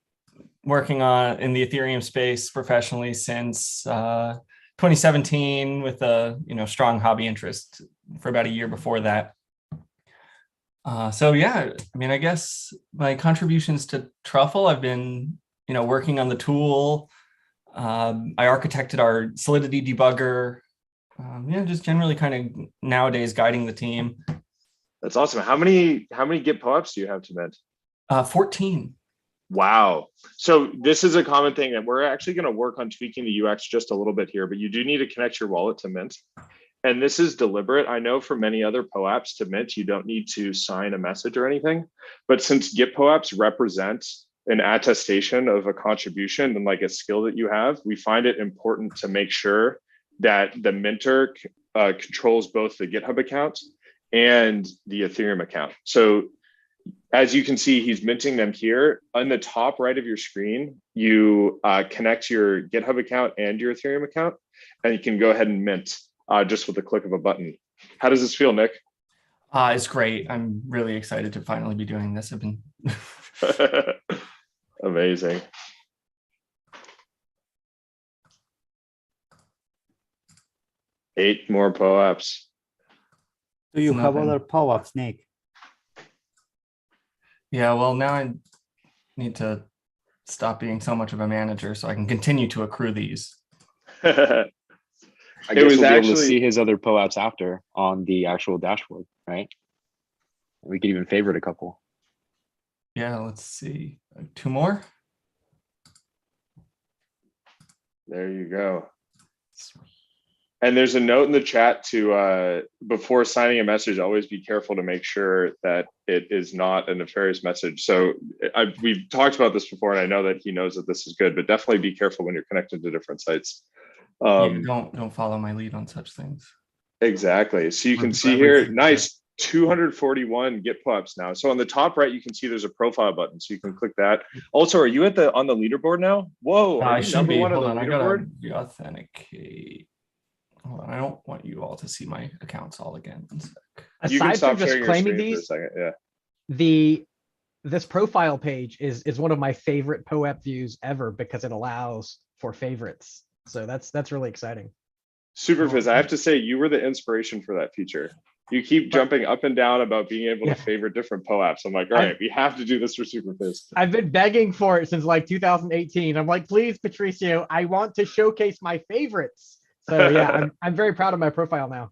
working in the Ethereum space professionally since 2017 with a strong hobby interest for about a year before that. So yeah, I mean, I guess my contributions to Truffle, I've been working on the tool. I architected our Solidity debugger. Just generally kind of nowadays guiding the team. That's awesome. How many GitPOAPs do you have to mint? 14. Wow. So this is a common thing that we're actually going to work on tweaking the UX just a little bit here, but you do need to connect your wallet to Mint. And this is deliberate. I know for many other POAPs to Mint, you don't need to sign a message or anything. But since GitPOAPs represent an attestation of a contribution and like a skill that you have, we find it important to make sure that the minter controls both the GitHub account and the Ethereum account. So as you can see, he's minting them here. On the top right of your screen, you connect your GitHub account and your Ethereum account, and you can go ahead and mint just with the click of a button. How does this feel, Nick? It's great. I'm really excited to finally be doing this. I've been amazing. Eight more POAPs. Do you have other POAPs, Nick? Yeah, well, now I need to stop being so much of a manager so I can continue to accrue these. I guess we'll be able to see his other POAPs after on the actual dashboard, right? We could even favorite a couple. Yeah, let's see. 2 more. There you go. And there's a note in the chat to, before signing a message, always be careful to make sure that it is not a nefarious message. So we've talked about this before, and I know that he knows that this is good, but definitely be careful when you're connected to different sites. Yeah, don't follow my lead on such things. Exactly. So you can see here, nice, 241 GitPOAPs now. So on the top right, you can see there's a profile button, so you can click that. Also, are you on the leaderboard now? Whoa, are you number one on the leaderboard? I gotta authenticate. Hold on, I don't want you all to see my accounts all again. Aside from just claiming these, yeah. This profile page is one of my favorite POAP views ever because it allows for favorites. So that's really exciting. Super Fizz, I have to say you were the inspiration for that feature. You keep jumping up and down about being able to favorite different POAPs. I'm like, all right, we have to do this for Super Fizz. I've been begging for it since like 2018. I'm like, please, Patricio, I want to showcase my favorites. So yeah, I'm very proud of my profile now.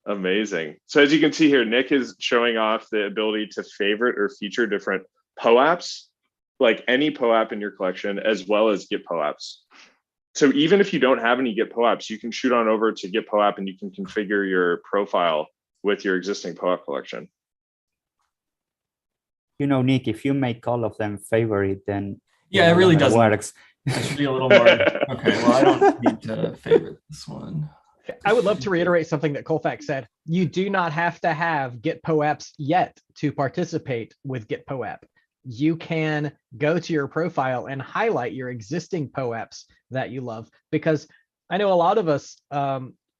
Amazing. So as you can see here, Nick is showing off the ability to favorite or feature different POAPs, like any POAP in your collection, as well as GitPOAPs. So even if you don't have any GitPOAPs, you can shoot on over to GitPOAP and you can configure your profile with your existing POAP collection. Nick, if you make all of them favorite, then yeah, it really doesn't work. I should be a little more. Okay, well, I don't need to favorite this one. I would love to reiterate something that Colfax said. You do not have to have GitPOAPs yet to participate with GitPOAP. You can go to your profile and highlight your existing POAPs that you love, because I know a lot of us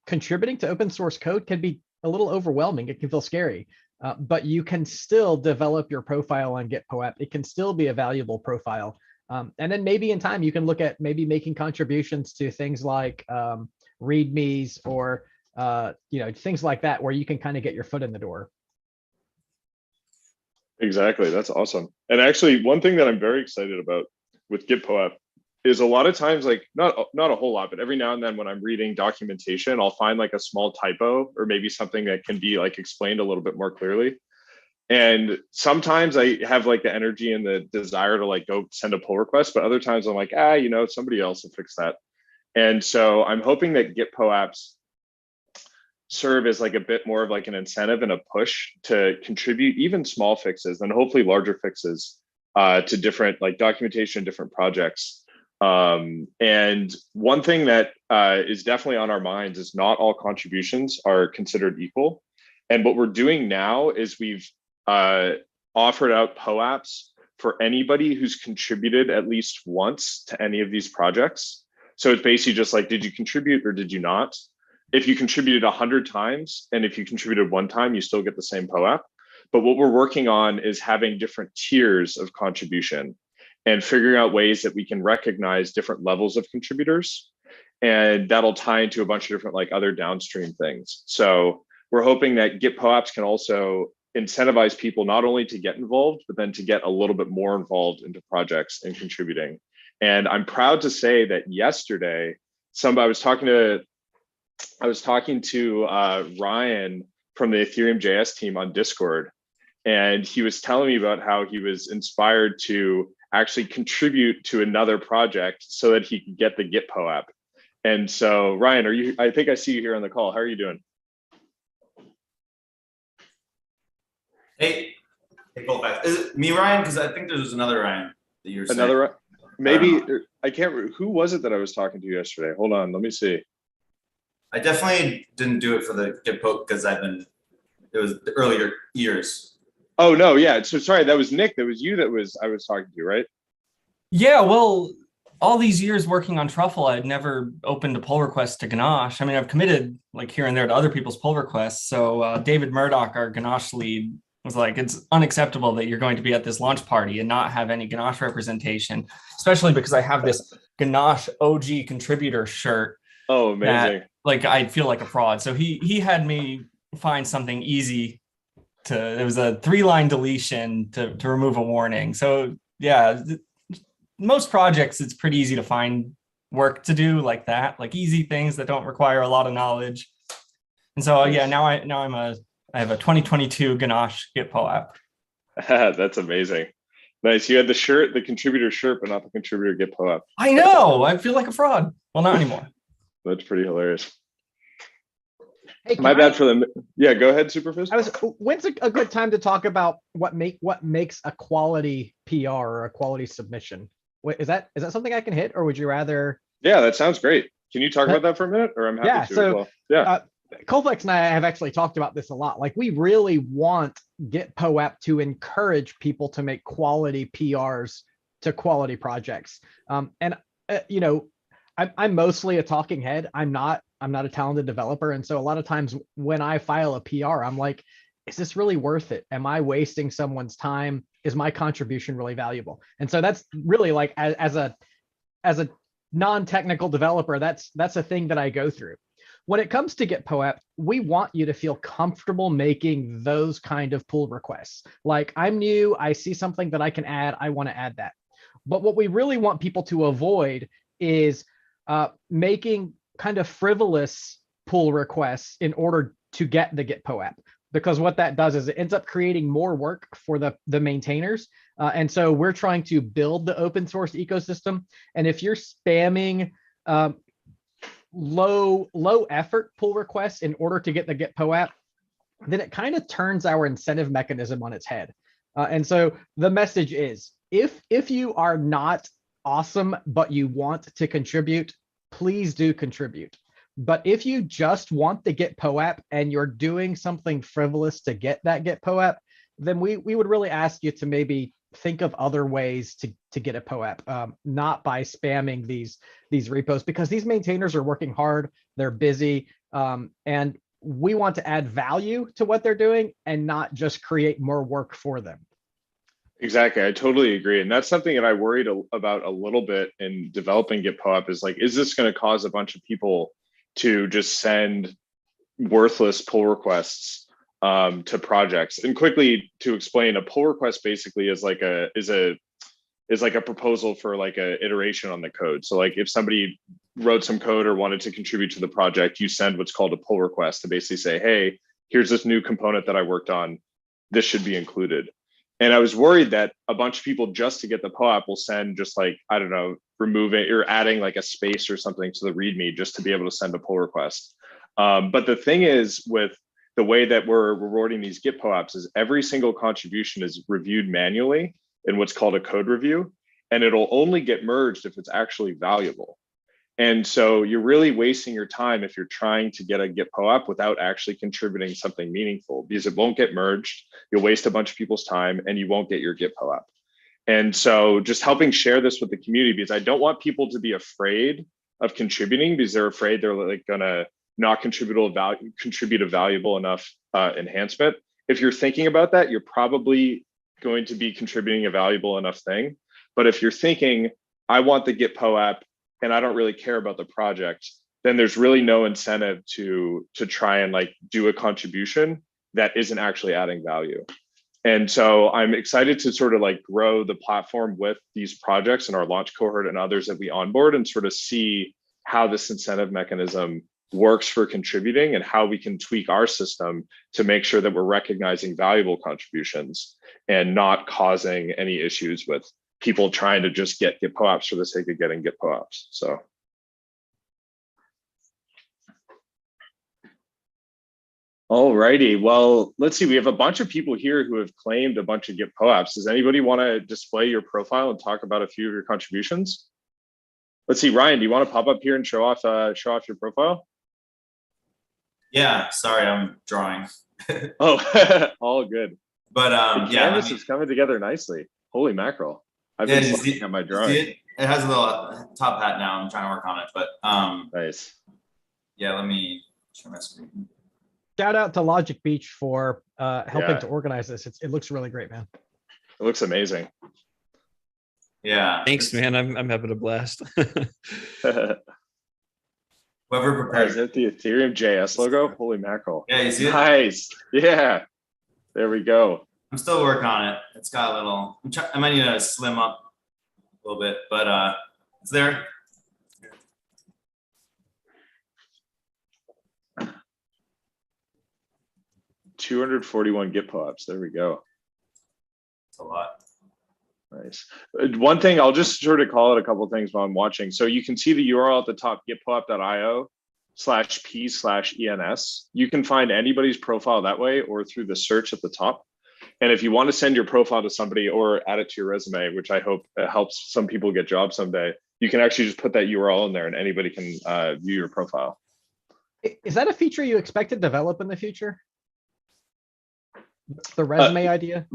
contributing to open source code can be a little overwhelming. It can feel scary, but you can still develop your profile on GitPOAP. It can still be a valuable profile. And then maybe in time, you can look at maybe making contributions to things like READMEs or things like that, where you can kind of get your foot in the door. Exactly. That's awesome. And actually, one thing that I'm very excited about with GitPOAP is a lot of times, like not a whole lot, but every now and then when I'm reading documentation, I'll find like a small typo or maybe something that can be like explained a little bit more clearly. And sometimes I have like the energy and the desire to like go send a pull request, but other times I'm like, somebody else will fix that. And so I'm hoping that GitPOAPs serve as like a bit more of like an incentive and a push to contribute even small fixes and hopefully larger fixes to different like documentation, different projects. And one thing that is definitely on our minds is not all contributions are considered equal. And what we're doing now is we've offered out POAPs for anybody who's contributed at least once to any of these projects. So it's basically just like, did you contribute or did you not? if you contributed 100 times, and if you contributed 1 time, you still get the same POAP. But what we're working on is having different tiers of contribution and figuring out ways that we can recognize different levels of contributors. And that'll tie into a bunch of different like other downstream things. So we're hoping that GitPOAPs can also incentivize people not only to get involved, but then to get a little bit more involved into projects and contributing. And I'm proud to say that yesterday, I was talking to Ryan from the Ethereum JS team on Discord, and he was telling me about how he was inspired to actually contribute to another project so that he could get the GitPOAP. And so, Ryan, I think I see you here on the call. How are you doing? Hey, Colfax. Is it me, Ryan? Because I think there's another Ryan that you're saying. Another, maybe, I can't, who was it that I was talking to yesterday? Hold on, let me see. I definitely didn't do it for the Gitpo because it was the earlier years. Oh, no, yeah, so sorry, that was Nick, that was you I was talking to, right? Yeah, well, all these years working on Truffle, I'd never opened a pull request to Ganache. I mean, I've committed like here and there to other people's pull requests. So David Murdoch, our Ganache lead, was like, it's unacceptable that you're going to be at this launch party and not have any Ganache representation, especially because I have this Ganache OG contributor shirt. Oh, amazing. Like, I feel like a fraud. So he had me find something easy it was a 3-line deletion to remove a warning. So yeah, most projects, it's pretty easy to find work to do like that, like easy things that don't require a lot of knowledge. And so yeah, now I have a 2022 Ganache GitPOAP. That's amazing. Nice. You had the shirt, the contributor shirt, but not the contributor GitPOAP. I know. I feel like a fraud. Well, not anymore. That's pretty hilarious. Hey, My bad for them. Yeah, go ahead, Superfist. When's a good time to talk about what makes a quality PR or a quality submission? Is that something I can hit, or would you rather? Yeah, that sounds great. Can you talk about that for a minute, or I'm happy to as well. Yeah. Colfax and I have actually talked about this a lot. Like, we really want GitPOAP to encourage people to make quality PRs to quality projects. You know, I'm mostly a talking head. I'm not a talented developer. And so a lot of times when I file a PR, I'm like, is this really worth it? Am I wasting someone's time? Is my contribution really valuable? And so that's really like, as a non-technical developer, that's a thing that I go through. When it comes to GitPOAP, we want you to feel comfortable making those kind of pull requests. Like, I'm new, I see something that I can add, I want to add that. But what we really want people to avoid is making kind of frivolous pull requests in order to get the GitPOAP, because what that does is it ends up creating more work for the maintainers. And so we're trying to build the open source ecosystem. And if you're spamming low effort pull requests in order to get the GitPOAP, then it kind of turns our incentive mechanism on its head. And so the message is, if you are not awesome, but you want to contribute, please do contribute. But if you just want the GitPOAP and you're doing something frivolous to get that GitPOAP, then we would really ask you to maybe think of other ways to get a POAP, not by spamming these repos, because these maintainers are working hard, they're busy, and we want to add value to what they're doing and not just create more work for them. Exactly. I totally agree. And that's something that I worried about a little bit in developing GitPOAP, is like, is this going to cause a bunch of people to just send worthless pull requests to projects? And quickly to explain, a pull request basically is like a proposal for like a iteration on the code. So like, if somebody wrote some code or wanted to contribute to the project, you send what's called a pull request to basically say, hey, here's this new component that I worked on, this should be included. And I was worried that a bunch of people, just to get the POAP, will send just like, I don't know, removing or adding like a space or something to the README just to be able to send a pull request. But the thing is, with the way that we're rewarding these GitPOAPs, is every single contribution is reviewed manually in what's called a code review, and it'll only get merged if it's actually valuable. And so you're really wasting your time if you're trying to get a GitPOAP without actually contributing something meaningful, because it won't get merged. You'll waste a bunch of people's time and you won't get your GitPOAP. And so just helping share this with the community, because I don't want people to be afraid of contributing, because they're afraid they're like gonna not contribute a valuable enough enhancement. If you're thinking about that, you're probably going to be contributing a valuable enough thing. But if you're thinking, I want the GitPOAP and I don't really care about the project, then there's really no incentive to try and like do a contribution that isn't actually adding value. And so I'm excited to sort of like grow the platform with these projects and our launch cohort and others that we onboard and sort of see how this incentive mechanism works for contributing and how we can tweak our system to make sure that we're recognizing valuable contributions and not causing any issues with people trying to just get GitPOAPs for the sake of getting GitPOAPs. So. All righty, well, let's see, we have a bunch of people here who have claimed a bunch of GitPOAPs. Does anybody want to display your profile and talk about a few of your contributions? Let's see, Ryan, do you want to pop up here and show off your profile? Yeah, sorry, I'm drawing. Oh, all good. But the yeah, canvas is coming together nicely. Holy mackerel. I've been looking at my drawing. It has a little top hat now. I'm trying to work on it, but nice. Yeah, let me share my screen. Shout out to Logic Beach for helping to organize this. It looks really great, man. It looks amazing. Yeah. Thanks, man. I'm having a blast. Whoever prepared. Is that the Ethereum JS logo? Holy mackerel. Yeah, you see it? Nice. Yeah. There we go. I'm still working on it. It's got a little, I might need to slim up a little bit, but it's there. 241 GitPOAPs. There we go. It's a lot. Nice. One thing, I'll just sort of call it a couple of things while I'm watching. So you can see the URL at the top, gitpoap.io/p/ENS. You can find anybody's profile that way or through the search at the top. And if you want to send your profile to somebody or add it to your resume, which I hope helps some people get jobs someday, you can actually just put that URL in there and anybody can view your profile. Is that a feature you expect to develop in the future? The resume idea?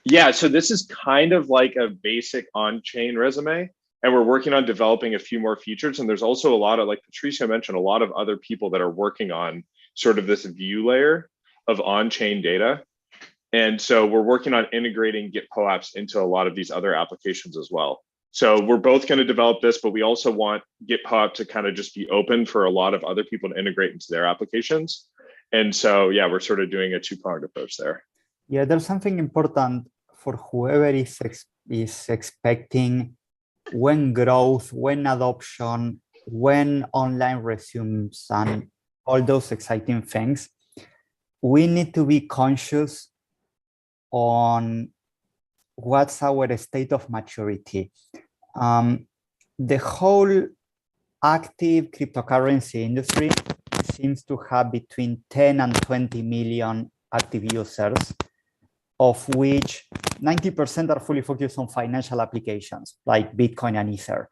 Yeah, so this is kind of like a basic on-chain resume, and we're working on developing a few more features. And there's also a lot of, like Patricia mentioned, a lot of other people that are working on sort of this view layer of on-chain data. And so we're working on integrating GitPOAPs into a lot of these other applications as well. So we're both going to develop this, but we also want GitPOAP to kind of just be open for a lot of other people to integrate into their applications. And so, yeah, we're sort of doing a two-pronged approach there. Yeah, there's something important for whoever is expecting when growth, when adoption, when online resumes, and all those exciting things. We need to be conscious on what's our state of maturity. The whole active cryptocurrency industry seems to have between 10 and 20 million active users, of which 90% are fully focused on financial applications like Bitcoin and Ether.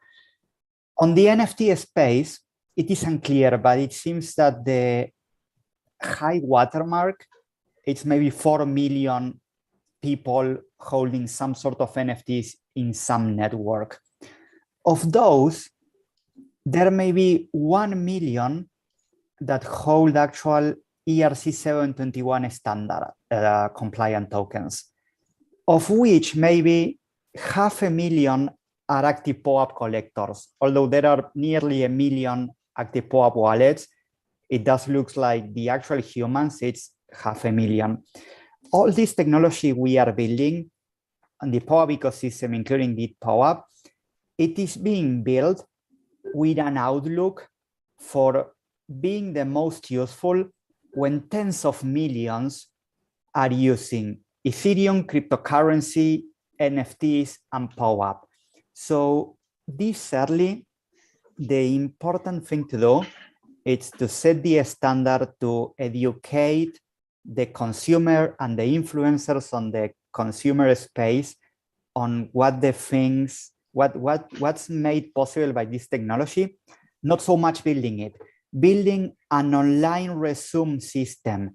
On the NFT space, it is unclear, but it seems that the high watermark, it's maybe 4 million people holding some sort of NFTs in some network. Of those, there may be 1 million that hold actual ERC 721 standard compliant tokens, of which maybe 500,000 are active POAP collectors. Although there are nearly 1 million active POAP wallets, it does look like the actual humans, it's 500,000. All this technology we are building on the POAP ecosystem, including GitPOAP, it is being built with an outlook for being the most useful when tens of millions are using Ethereum, cryptocurrency, NFTs, and POAP. So this early, the important thing to do is to set the standard to educate the consumer and the influencers on the consumer space on what the things, what's made possible by this technology, not so much building it. Building an online resume system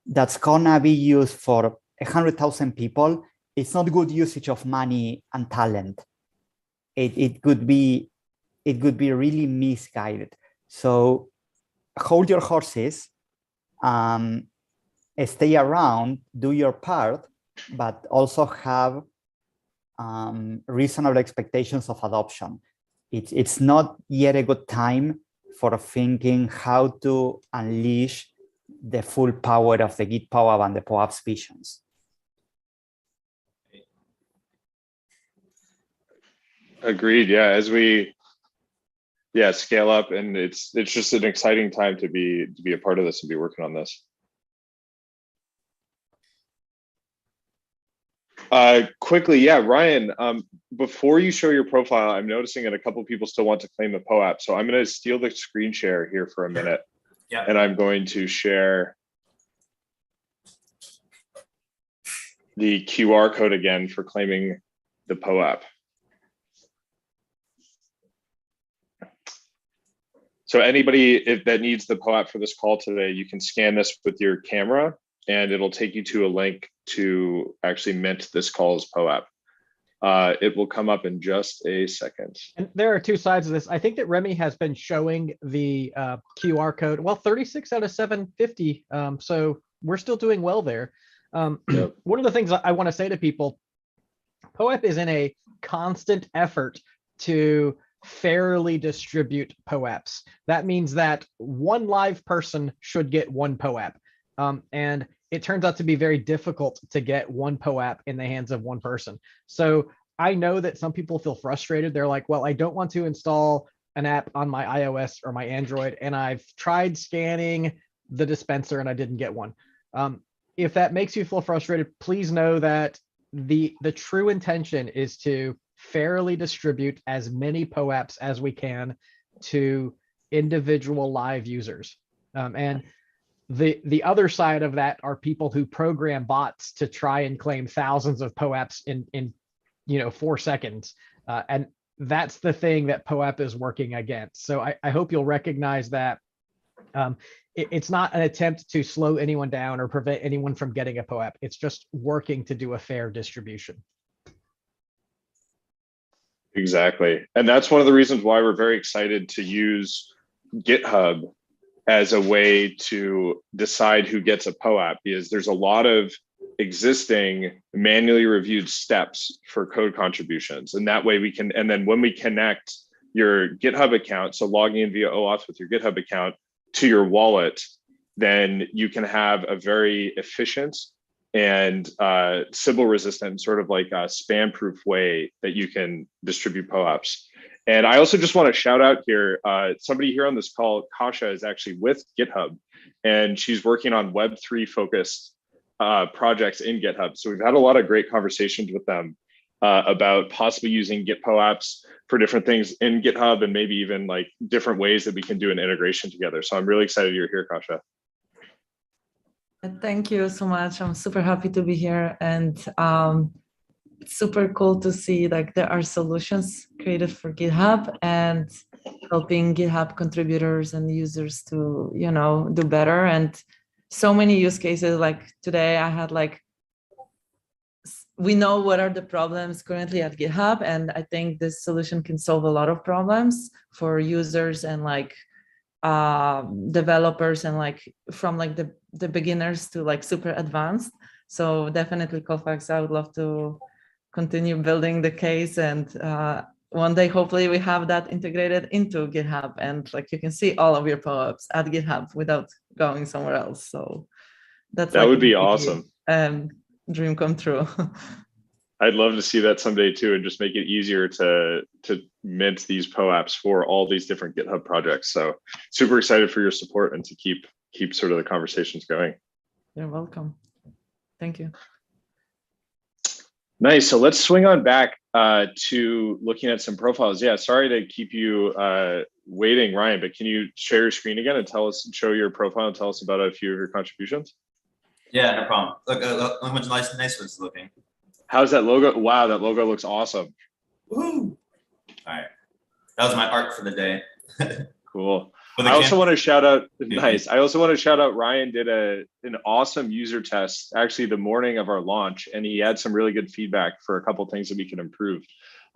that's gonna be used for 100,000 people, it's not good usage of money and talent. It could be really misguided. So hold your horses, stay around, do your part, but also have reasonable expectations of adoption. It's not yet a good time for thinking how to unleash the full power of the GitPOAP and the POAP's visions. Agreed. Yeah, as we scale up, and it's just an exciting time to be a part of this and be working on this. Quickly, yeah, Ryan, before you show your profile, I'm noticing that a couple of people still want to claim a POAP. So I'm going to steal the screen share here for a minute. Yeah. And I'm going to share the QR code again for claiming the POAP. So anybody that needs the POAP for this call today, you can scan this with your camera and it'll take you to a link to actually mint this call's POAP. It will come up in just a second. And there are two sides of this. I think that Remy has been showing the QR code. Well, 36 out of 750. So we're still doing well there. One of the things I want to say to people, POAP is in a constant effort to fairly distribute POAPs. That means that one live person should get one POAP. And it turns out to be very difficult to get one POAP in the hands of one person. So I know that some people feel frustrated. They're like, well, I don't want to install an app on my iOS or my Android, and I've tried scanning the dispenser and I didn't get one. If that makes you feel frustrated, please know that the true intention is to fairly distribute as many POAPs as we can to individual live users. And the other side of that are people who program bots to try and claim thousands of POAPs in 4 seconds. And that's the thing that POAP is working against. So I hope you'll recognize that it's not an attempt to slow anyone down or prevent anyone from getting a POAP. It's just working to do a fair distribution. Exactly. And that's one of the reasons why we're very excited to use GitHub as a way to decide who gets a POAP, because there's a lot of existing manually reviewed steps for code contributions. And that way we can, and then when we connect your GitHub account, so logging in via OAuth with your GitHub account to your wallet, then you can have a very efficient and Sybil resistant, sort of like a spam proof way that you can distribute POAPs. And I also just want to shout out here, somebody here on this call, Kasha, is actually with GitHub, and she's working on Web3 focused projects in GitHub. So we've had a lot of great conversations with them about possibly using GitPOAPs for different things in GitHub, and maybe even like different ways that we can do an integration together. So I'm really excited you're here, Kasha. Thank you so much. I'm super happy to be here, and it's super cool to see like there are solutions created for GitHub and helping GitHub contributors and users to, do better. And so many use cases. Like today I had we know what are the problems currently at GitHub, and I think this solution can solve a lot of problems for users and developers, and from the beginners to super advanced. So definitely Colfax, I would love to continue building the case, and one day hopefully we have that integrated into GitHub, and you can see all of your POAPs at GitHub without going somewhere else. So that would be awesome. Dream come true. I'd love to see that someday too, and just make it easier to mint these POAPs for all these different GitHub projects. So super excited for your support and to keep sort of the conversations going. You're welcome. Thank you. Nice. So let's swing on back to looking at some profiles. Yeah, sorry to keep you waiting, Ryan, but can you share your screen again and show your profile and tell us about a few of your contributions? Yeah, no problem. Look how much nicer it's looking. How's that logo? Wow, that logo looks awesome. Woo! All right, that was my art for the day. Cool. I also want to shout out, nice. I also want to shout out Ryan did an awesome user test actually the morning of our launch, and he had some really good feedback for a couple of things that we can improve.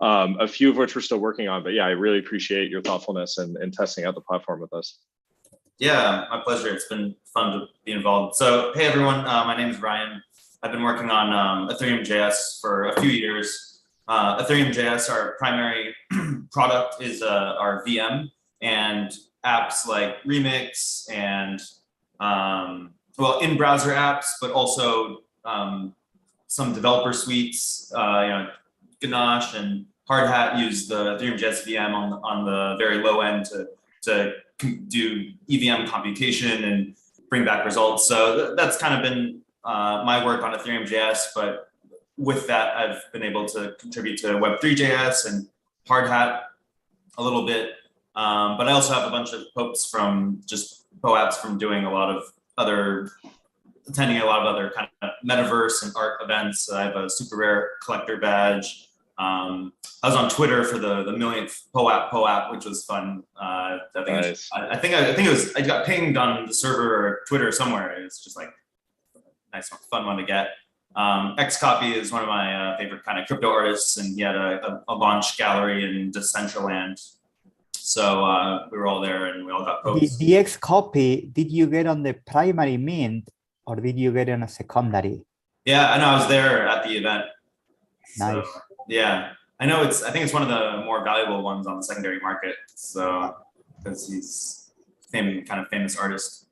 A few of which we're still working on, but yeah, I really appreciate your thoughtfulness and testing out the platform with us. Yeah, my pleasure. It's been fun to be involved. So, hey everyone, my name is Ryan. I've been working on Ethereum JS for a few years. Ethereum JS, our primary product is our VM and apps like Remix and well, in-browser apps, but also some developer suites. Ganache and Hardhat use the Ethereum JS VM on the very low end to do EVM computation and bring back results. So that's kind of been my work on Ethereum JS, but with that, I've been able to contribute to Web3.js and Hardhat a little bit. But I also have a bunch of POAPs from just POAPs from doing attending a lot of other kind of metaverse and art events. I have a super rare collector badge. I was on Twitter for the millionth POAP, which was fun. I think it was, I got pinged on the server or Twitter somewhere. It's just like a nice, fun one to get. Xcopy is one of my favorite kind of crypto artists, and he had a launch gallery in Decentralized. So we were all there and we all got posts. The Xcopy, did you get on the primary mint or did you get on a secondary? Yeah, I know, I was there at the event. Nice. So, yeah, I think it's one of the more valuable ones on the secondary market. So, because he's kind of famous artist.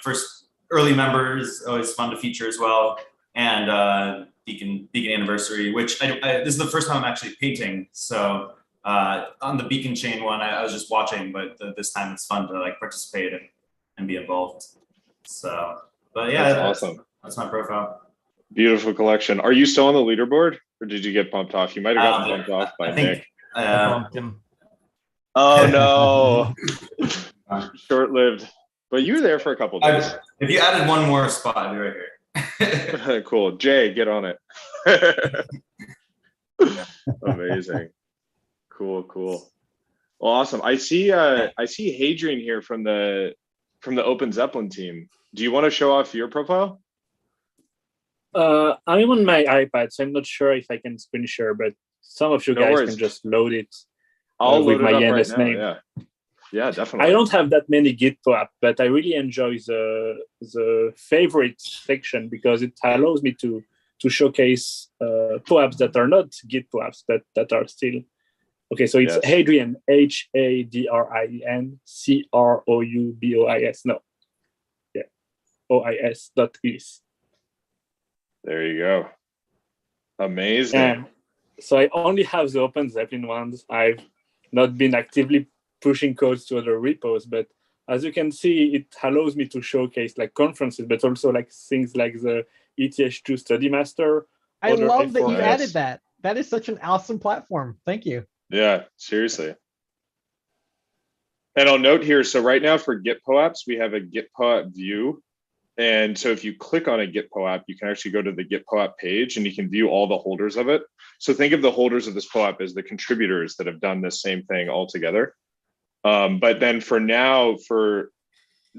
First early members, always fun to feature as well. And Beacon Anniversary, which this is the first time I'm actually painting. So on the Beacon chain one, I was just watching, but this time it's fun to like participate and be involved. So, but yeah, that's awesome. That's my profile. Beautiful collection. Are you still on the leaderboard, or did you get bumped off? You might have gotten bumped off by Nick. I bumped him. Oh no, short-lived. But you were there for a couple of days. If you added one more spot, I'd be right here. Cool. Jay, get on it. Amazing. Cool. Well, awesome. I see Hadrian here from the Open Zeppelin team. Do you want to show off your profile? I'm on my iPad, so I'm not sure if I can screen share, but some of you guys can just load it. I'll with load my it up ENS right now. name. Yeah, definitely. I don't have that many GitPOAP, but I really enjoy the favorite section because it allows me to showcase POAPs that are not GitPOAPs that are still okay. So it's Hadrian, HADRIN CROUBOIS. No, yeah, OIS.is. There you go. Amazing. And so I only have the Open Zeppelin ones. I've not been actively pushing codes to other repos, but as you can see, it allows me to showcase like conferences, but also like things like the ETH2 Study Master. I love that you added that. That is such an awesome platform. Thank you. Yeah, seriously. And I'll note here, so right now for GitPOAPs, we have a GitPOAP view. And so if you click on a GitPOAP, you can actually go to the GitPOAP page and you can view all the holders of it. So think of the holders of this POAP as the contributors that have done this same thing all together. But then for now, for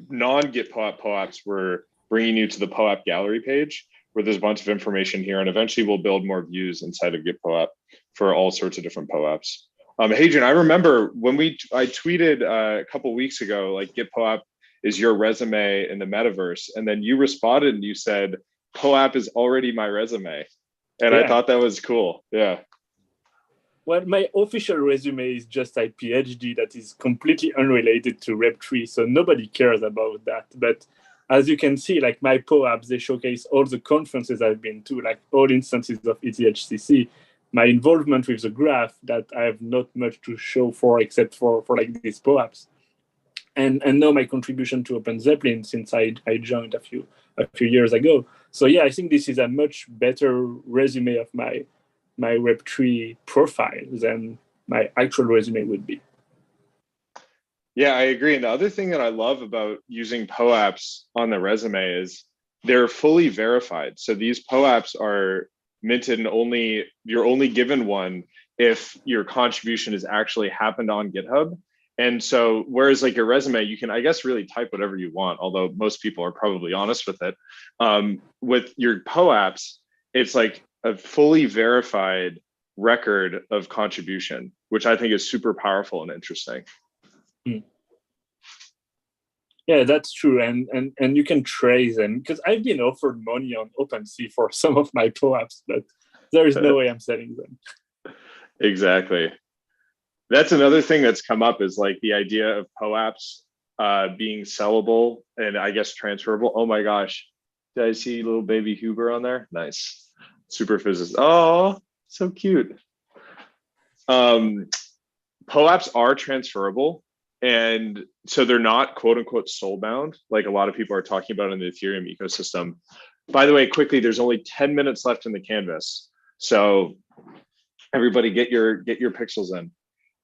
non-GitPOAP POAPs, we're bringing you to the POAP gallery page where there's a bunch of information here. And eventually we'll build more views inside of GitPOAP for all sorts of different POAPs. Hadrian, I remember when I tweeted a couple weeks ago, like GitPOAP is your resume in the metaverse. And then you responded and you said, POAP is already my resume. And I thought that was cool. Yeah. Well, my official resume is just a PhD that is completely unrelated to Web3. So nobody cares about that. But as you can see, like my POAPs, they showcase all the conferences I've been to, like all instances of ETHCC, my involvement with the graph that I have not much to show for except for like these POAPs. And now my contribution to Open Zeppelin since I joined a few years ago. So yeah, I think this is a much better resume of my Web3 profile than my actual resume would be. Yeah, I agree. And the other thing that I love about using POAPs on the resume is they're fully verified. So these POAPs are minted and you're only given one if your contribution has actually happened on GitHub. And so, whereas like your resume, you can, I guess, really type whatever you want, although most people are probably honest with it. With your POAPs, it's like a fully verified record of contribution. which I think is super powerful and interesting. Yeah, that's true. And you can trace them, because I've been offered money on OpenSea for some of my POAPs, but there is no way I'm selling them. Exactly. That's another thing that's come up, is like the idea of POAPs being sellable and I guess transferable. Oh my gosh. Did I see little baby Huber on there? Nice. Super physicist. Oh, so cute. POAPs are transferable. And so they're not quote unquote soul bound, like a lot of people are talking about in the Ethereum ecosystem. By the way, quickly, there's only 10 minutes left in the canvas. So everybody get your pixels in.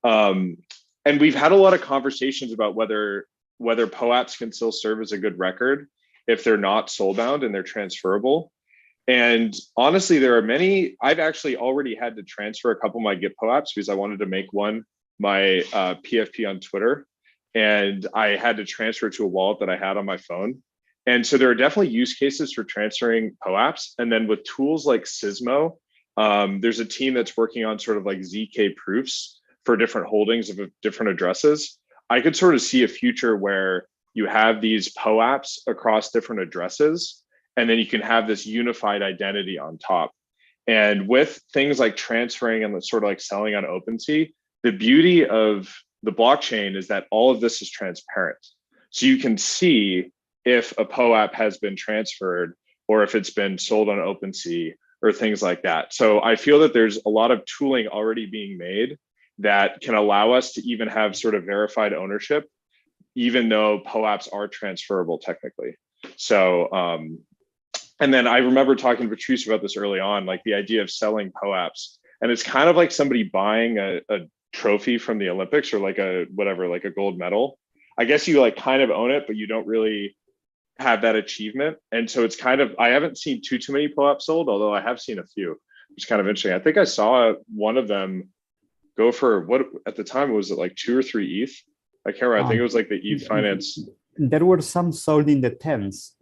And we've had a lot of conversations about whether POAPs can still serve as a good record if they're not soul bound and they're transferable. And honestly, there are many. I've actually already had to transfer a couple of my GitPOAPs because I wanted to make one my PFP on Twitter, and I had to transfer to a wallet that I had on my phone. And so there are definitely use cases for transferring POAPs. And then with tools like Sysmo, there's a team that's working on sort of like ZK proofs for different holdings of different addresses. I could sort of see a future where you have these POAPs across different addresses, and then you can have this unified identity on top. And with things like transferring and sort of like selling on OpenSea, the beauty of the blockchain is that all of this is transparent. So you can see if a POAP has been transferred or if it's been sold on OpenSea or things like that. So I feel that there's a lot of tooling already being made that can allow us to even have sort of verified ownership, even though POAPs are transferable technically. So, and then I remember talking to Patrice about this early on, like the idea of selling POAPs. And it's kind of like somebody buying a trophy from the Olympics or like a whatever, like a gold medal. I guess you like kind of own it, but you don't really have that achievement. And so it's kind of, I haven't seen too many POAPs sold, although I have seen a few, which is kind of interesting. I think I saw one of them go for what at the time was it like 2 or 3 ETH? I can't remember. I think it was like the ETH finance. There were some sold in the tens.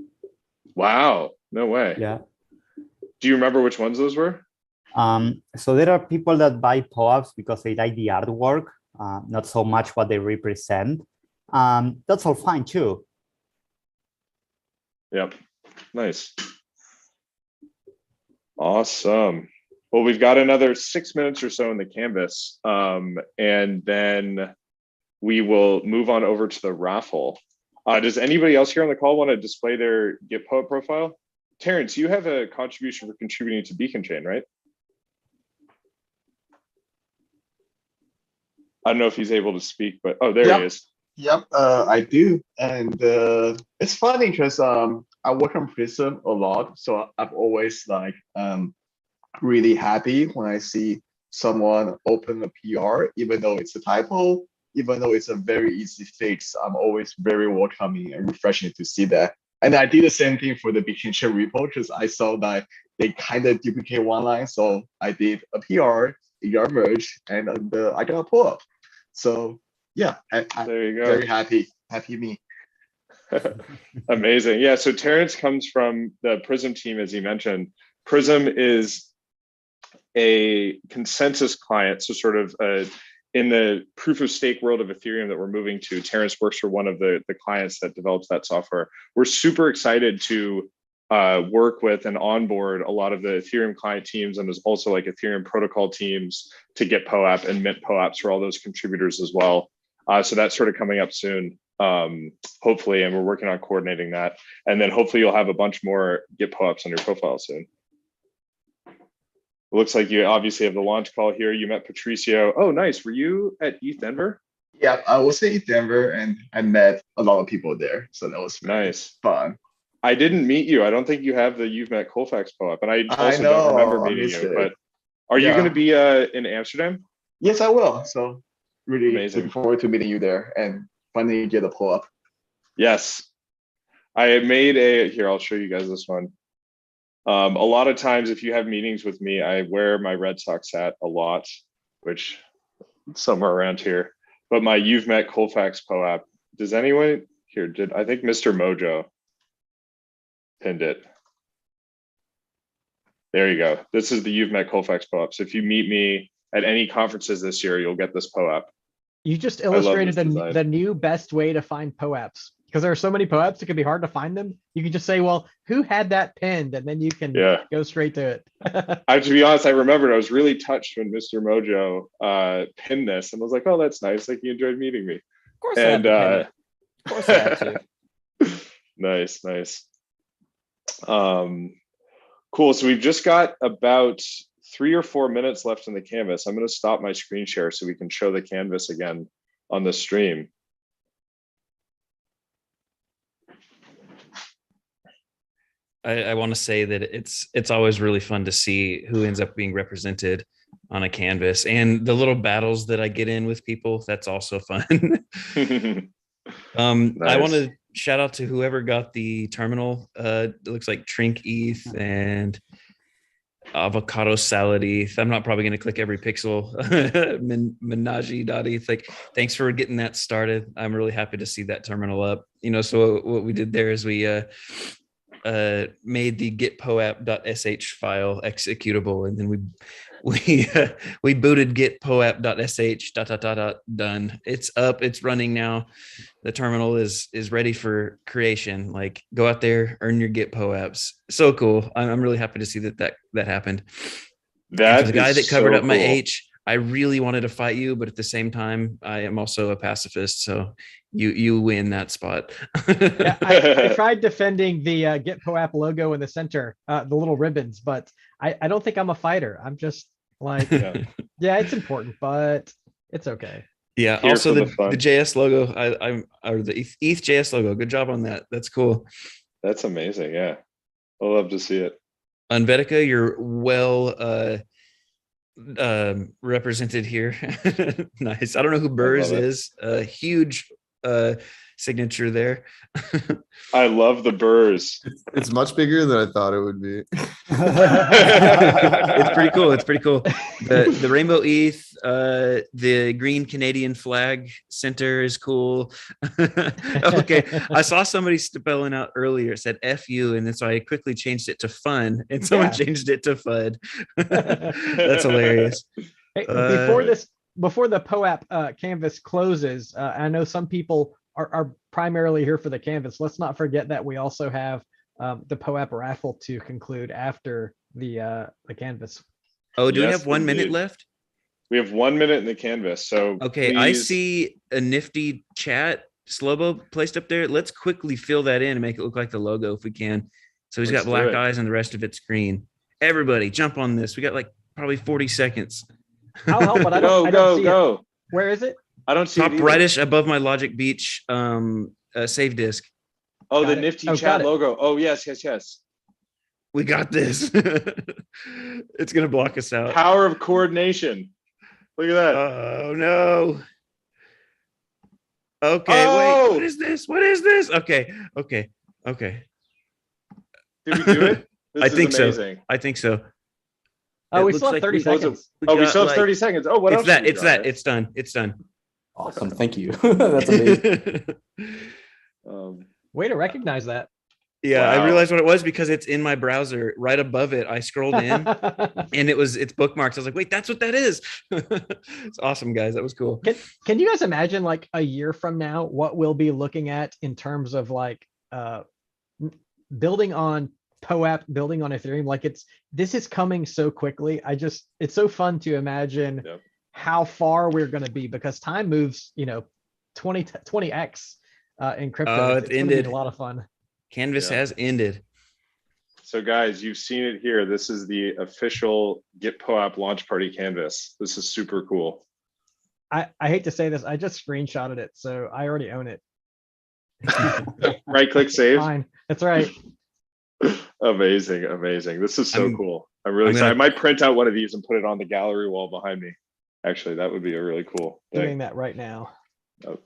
Wow, no way. Yeah. Do you remember which ones those were? So there are people that buy POAPs because they like the artwork, not so much what they represent. That's all fine too. Yep, nice. Awesome. Well, we've got another 6 minutes or so in the canvas, and then we will move on over to the raffle. Does anybody else here on the call want to display their GitPOAP profile? Terrence, you have a contribution for contributing to Beacon Chain, right? I don't know if he's able to speak, but oh, there he is. Yep, I do. And it's funny because I work on Prism a lot. So I've always like really happy when I see someone open a PR, even though it's a typo, even though it's a very easy fix. I'm always very welcoming and refreshing to see that. And I did the same thing for the Beacon Chain repo because I saw that they kind of duplicate one line. So I did a PR, ER merge, and I got a POAP. So yeah, there you go. Very happy me. Amazing. Yeah, so Terrence comes from the Prism team, as he mentioned. Prism is a consensus client, so sort of in the proof of stake world of Ethereum that we're moving to. Terrence works for one of the clients that develops that software. We're super excited to work with and onboard a lot of the Ethereum client teams, and there's also like Ethereum protocol teams to get POAP and mint POAPs for all those contributors as well. So that's sort of coming up soon, hopefully, and we're working on coordinating that. And then hopefully you'll have a bunch more GitPOAPs on your profile soon. It looks like you obviously have the launch call here. You met Patricio. Oh, nice. Were you at ETH Denver? Yeah, I was at ETH Denver and I met a lot of people there. So that was nice. Fun. I didn't meet you. I don't think you have the You've Met Colfax POAP, and I also don't remember meeting you. But are you going to be in Amsterdam? Yes, I will. So really amazing. Looking forward to meeting you there and finally get a POAP. Yes, I made here. I'll show you guys this one. A lot of times, if you have meetings with me, I wear my Red Sox hat a lot, which somewhere around here. But my You've Met Colfax POAP. Does anyone here? I think Mr. Mojo pinned it. There you go. This is the You've Met Colfax POAP. So if you meet me at any conferences this year, you'll get this POAP. You just love illustrated this design. the new best way to find POAPs, because there are so many POAPs, it can be hard to find them. You can just say, well, who had that pinned? And then you can go straight to it. To be honest, I remembered I was really touched when Mr. Mojo pinned this, and I was like, oh, that's nice. Like, he enjoyed meeting me. Of course, I had to pin it. Of course, I had to. Nice. Cool. So we've just got about 3 or 4 minutes left in the canvas. I'm going to stop my screen share so we can show the canvas again on the stream. I want to say that it's always really fun to see who ends up being represented on a canvas, and the little battles that I get in with people. That's also fun. Nice. I want to shout out to whoever got the terminal. It looks like Trink ETH and Avocado Salad ETH. I'm not probably going to click every pixel. Menagerie.eth. Like, thanks for getting that started. I'm really happy to see that terminal up. So what we did there is we made the GitPOAP.sh file executable, and then we booted GitPOAP.sh ... done. It's up, it's running now. The terminal is ready for creation. Like, go out there, earn your GitPOAPs. So cool. I'm really happy to see that happened. That for the guy that covered so up my cool. H, I really wanted to fight you, but at the same time, I am also a pacifist. So you win that spot. Yeah, I tried defending the GitPOAP logo in the center, the little ribbons, but I don't think I'm a fighter. I'm just like, yeah, it's important, but it's okay. Yeah. Here also, for the fun. JS logo, or the ETH JS logo. Good job on that. That's cool. That's amazing. Yeah, I'll love to see it. Unvetica, you're well represented here. Nice. I don't know who Burrs is. A huge signature there. I love the burrs. It's much bigger than I thought it would be. It's pretty cool. It's pretty cool. The rainbow ETH, the green Canadian flag center is cool. Okay, I saw somebody spelling out earlier. It said "FU," and then so I quickly changed it to "fun," and someone changed it to "FUD." That's hilarious. Hey, before the POAP canvas closes, I know some people are primarily here for the canvas. Let's not forget that we also have the POAP raffle to conclude after the canvas. Oh, do we have 1 minute left? We have 1 minute in the canvas. So okay, please. I see a nifty chat Slobo placed up there. Let's quickly fill that in and make it look like the logo if we can. So he's got black eyes and the rest of it's green. Everybody jump on this. We got like probably 40 seconds. I'll help, but I don't see it. Where is it? I don't see top rightish above my Logic Beach save disk. Oh, got the nifty chat logo. Oh, yes. We got this. It's gonna block us out. Power of coordination. Look at that. Oh no. Okay, wait. What is this? Okay. Did we do it? I think so. I think so. Oh, we still have 30 seconds. We still have 30 seconds. Oh, what else? It's done. It's done. Awesome. Thank you. That's amazing. Way to recognize that. Yeah, wow. I realized what it was because it's in my browser right above it. I scrolled in and it's bookmarked. I was like, wait, that's what that is. It's awesome, guys. That was cool. Can you guys imagine like a year from now, what we'll be looking at in terms of like building on POAP, building on Ethereum? Like this is coming so quickly. It's so fun to imagine how far we're going to be, because time moves, 20x in crypto. It's ended. A lot of fun. Canvas has ended. So guys, you've seen it here. This is the official GitPOAP launch party canvas. This is super cool. I hate to say this, I just screenshotted it, so I already own it. Right click save. Fine. That's right. Amazing. This is so cool. I'm really excited. I might print out one of these and put it on the gallery wall behind me. Actually, that would be a really cool thing. Doing that right now. Oh.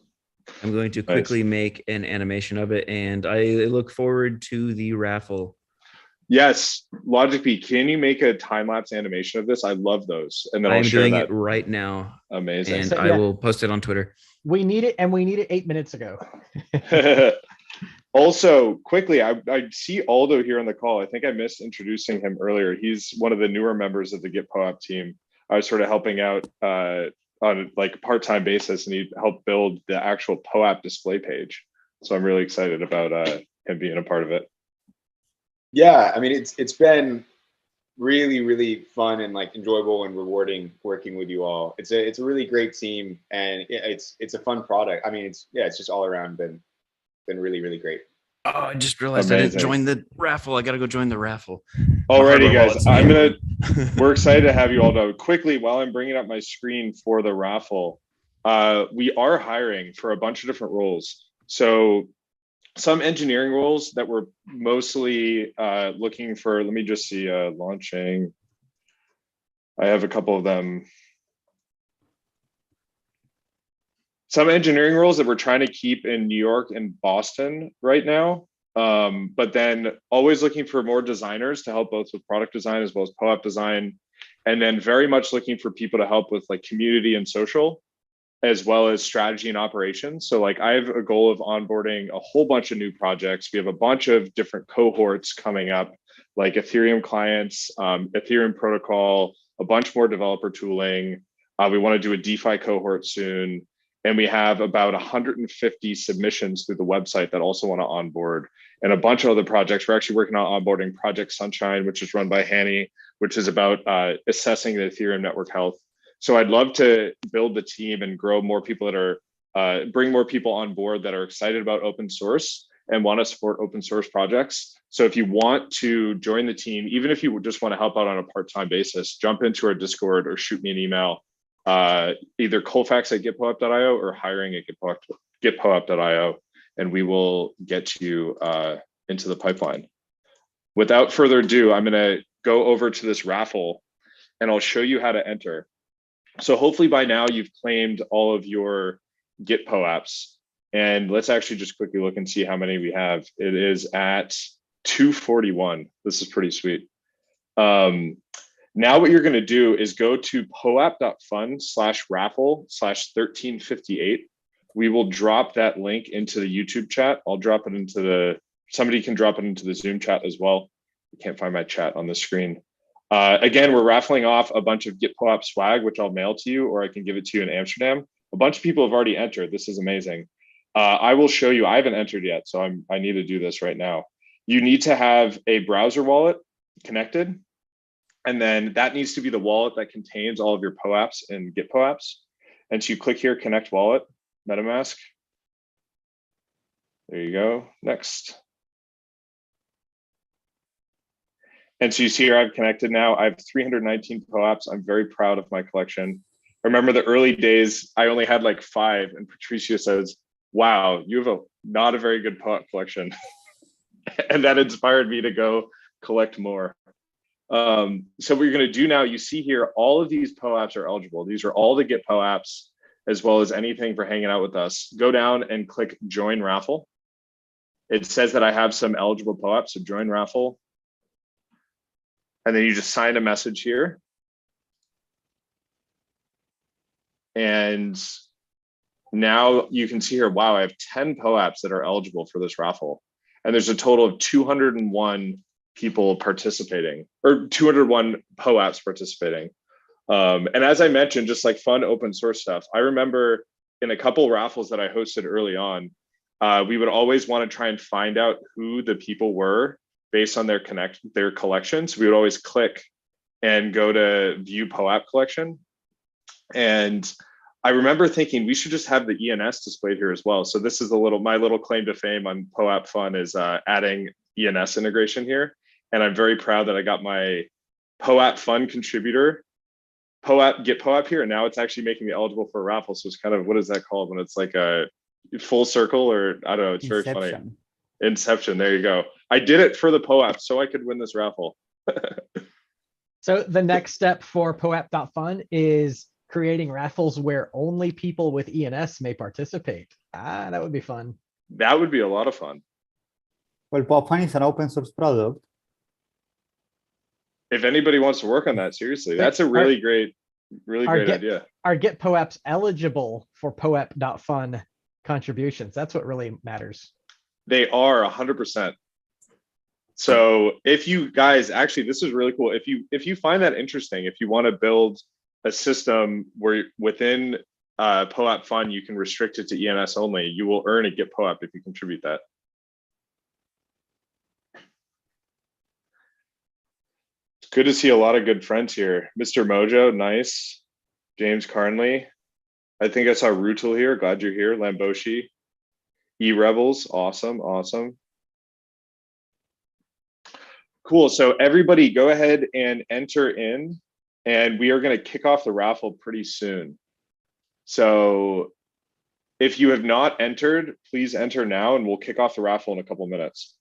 I'm going to quickly make an animation of it, and I look forward to the raffle. Yes, Logic B, can you make a time-lapse animation of this? I love those. And then I'm doing it right now. Amazing. And I will post it on Twitter. We need it, and we need it 8 minutes ago. Also, quickly, I see Aldo here on the call. I think I missed introducing him earlier. He's one of the newer members of the GitPOAP team. I was sort of helping out on like a part-time basis, and he helped build the actual POAP display page. So I'm really excited about him being a part of it. Yeah, I mean, it's been really fun and like enjoyable and rewarding working with you all. It's a really great team, and it's a fun product. I mean, it's just all around been really great. Oh, I just realized I didn't join the raffle. I got to go join the raffle. Alrighty, guys. We're excited to have you all know. Quickly, while I'm bringing up my screen for the raffle, we are hiring for a bunch of different roles. So some engineering roles that we're mostly looking for. Let me just see, launching. I have a couple of them. Some engineering roles that we're trying to keep in New York and Boston right now. But then always looking for more designers to help both with product design as well as POAP design. And then very much looking for people to help with like community and social, as well as strategy and operations. So like I have a goal of onboarding a whole bunch of new projects. We have a bunch of different cohorts coming up, like Ethereum clients, Ethereum protocol, a bunch more developer tooling. We want to do a DeFi cohort soon. And we have about 150 submissions through the website that also want to onboard, and a bunch of other projects. We're actually working on onboarding Project Sunshine, which is run by Hanny, which is about assessing the Ethereum network health. So I'd love to build the team and grow more people that are, bring more people on board that are excited about open source and want to support open source projects. So if you want to join the team, even if you just want to help out on a part-time basis, jump into our Discord or shoot me an email. Either colfax@gitpoap.io or hiring@gitpoap.io, and we will get you into the pipeline. Without further ado, I'm going to go over to this raffle and I'll show you how to enter. So hopefully by now you've claimed all of your GitPOAPs, and let's actually just quickly look and see how many we have. It is at 241. This is pretty sweet. Now what you're going to do is go to POAP.fund/raffle/1358. We will drop that link into the YouTube chat. I'll drop it into somebody can drop it into the Zoom chat as well. I can't find my chat on the screen. Again, we're raffling off a bunch of GitPOAP swag, which I'll mail to you, or I can give it to you in Amsterdam. A bunch of people have already entered. This is amazing. I will show you. I haven't entered yet, so I need to do this right now. You need to have a browser wallet connected. And then that needs to be the wallet that contains all of your POAPs and GitPOAPs. And so you click here, connect wallet, MetaMask. There you go. Next. And so you see here, I've connected now. I have 319 POAPs. I'm very proud of my collection. I remember the early days, I only had like 5. And Patricia says, wow, you have not a very good POAP collection. And that inspired me to go collect more. So what you're going to do now, you see here, all of these POAPs are eligible. These are all the GitPOAPs, as well as anything for hanging out with us. Go down and click join raffle. It says that I have some eligible POAPs, so join raffle. And then you just sign a message here. And now you can see here, wow, I have 10 POAPs that are eligible for this raffle. And there's a total of 201 people participating, or 201 POAPs participating. And as I mentioned, just like fun open source stuff, I remember in a couple raffles that I hosted early on, we would always want to try and find out who the people were based on their collections. We would always click and go to view POAP collection. And I remember thinking we should just have the ENS displayed here as well. So this is my little claim to fame on POAP Fun is adding ENS integration here. And I'm very proud that I got my POAP Fun contributor, GitPOAP here, and now it's actually making me eligible for a raffle. So it's kind of, what is that called when it's like a full circle, or I don't know, it's very funny. Inception, there you go. I did it for the POAP so I could win this raffle. So the next step for POAP.fun is creating raffles where only people with ENS may participate. That would be fun. That would be a lot of fun. Well, POAP.fun is an open source product. If anybody wants to work on that, seriously, that's a really great idea. Are GitPOAPs eligible for POAP.fun contributions? That's what really matters. They are 100%. So if you guys, actually, this is really cool. If you find that interesting, if you want to build a system where within POAP fund, you can restrict it to ENS only. You will earn a GitPOAP if you contribute that. It's good to see a lot of good friends here. Mr. Mojo, nice. James Carnley. I think I saw Rutul here. Glad you're here. Lamboshi. E-Rebels. Awesome. Awesome. Cool. So everybody go ahead and enter in, and we are going to kick off the raffle pretty soon. So if you have not entered, please enter now, and we'll kick off the raffle in a couple minutes.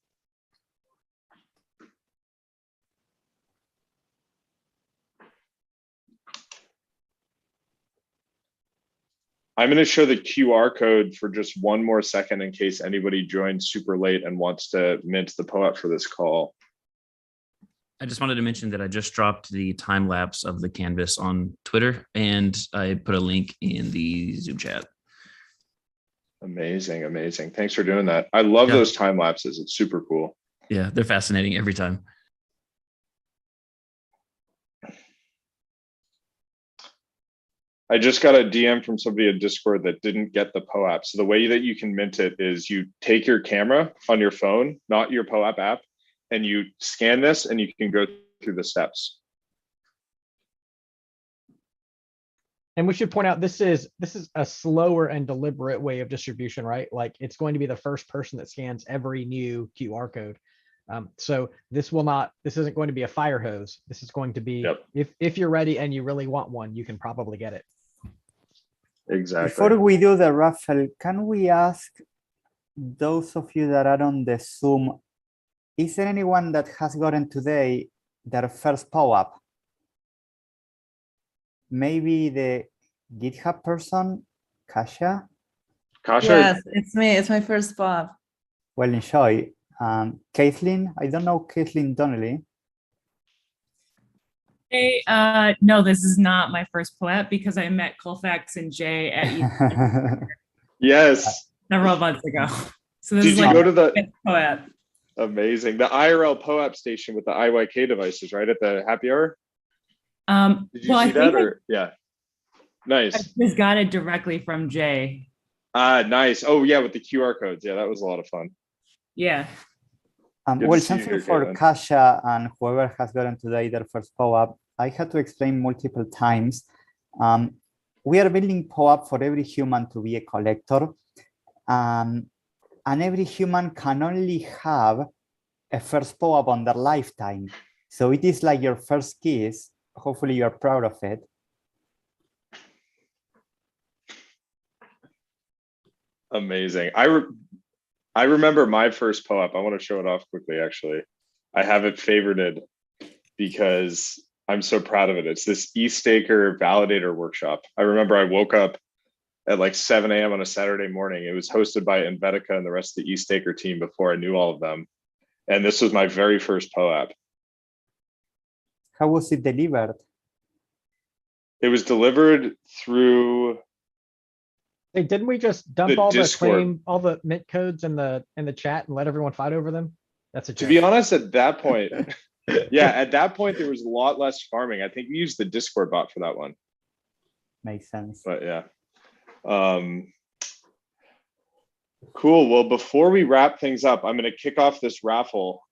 I'm going to show the QR code for just one more second in case anybody joined super late and wants to mint the POAP for this call. I just wanted to mention that I just dropped the time lapse of the canvas on Twitter, and I put a link in the Zoom chat. Amazing, amazing. Thanks for doing that. I love those time lapses. It's super cool. Yeah, they're fascinating every time. I just got a DM from somebody at Discord that didn't get the POAP. So the way that you can mint it is you take your camera on your phone, not your POAP app, and you scan this and you can go through the steps. And we should point out this is a slower and deliberate way of distribution, right? Like it's going to be the first person that scans every new QR code. So this isn't going to be a fire hose. This is going to be, if you're ready and you really want one, you can probably get it. Exactly. Before we do the raffle, can we ask those of you that are on the Zoom, is there anyone that has gotten today their first POAP? Maybe the GitHub person, Kasia? Kasia? Yes, it's me. It's my first POAP. Well, enjoy. Caitlin, I don't know Caitlin Donnelly. Hey, no, this is not my first POAP because I met Colfax and Jay at Yes. several months ago. So this Did is you like go to the POAP? Amazing, the IRL POAP station with the IYK devices, right, at the happy hour? Did you see that? Or yeah, nice. I just got it directly from Jay. Nice. Oh yeah, with the QR codes. Yeah, that was a lot of fun. Yeah. Well, thank you for Kasia and whoever has gotten today their first POAP. I had to explain multiple times. We are building POAP for every human to be a collector. And every human can only have a first POAP on their lifetime. So it is like your first kiss. Hopefully you're proud of it. Amazing. I remember my first POAP. I want to show it off quickly, actually. I have it favorited because I'm so proud of it. It's this eStaker validator workshop. I remember I woke up at like 7 a.m. on a Saturday morning. It was hosted by Invetica and the rest of the eStaker team before I knew all of them. And this was my very first POAP. How was it delivered? It was delivered through. Hey, didn't we just dump all the mint codes in the chat and let everyone fight over them? That's a joke. To be honest, at that point, yeah, at that point there was a lot less farming. I think we used the Discord bot for that one. Makes sense. But yeah. Cool. Well, before we wrap things up, I'm going to kick off this raffle.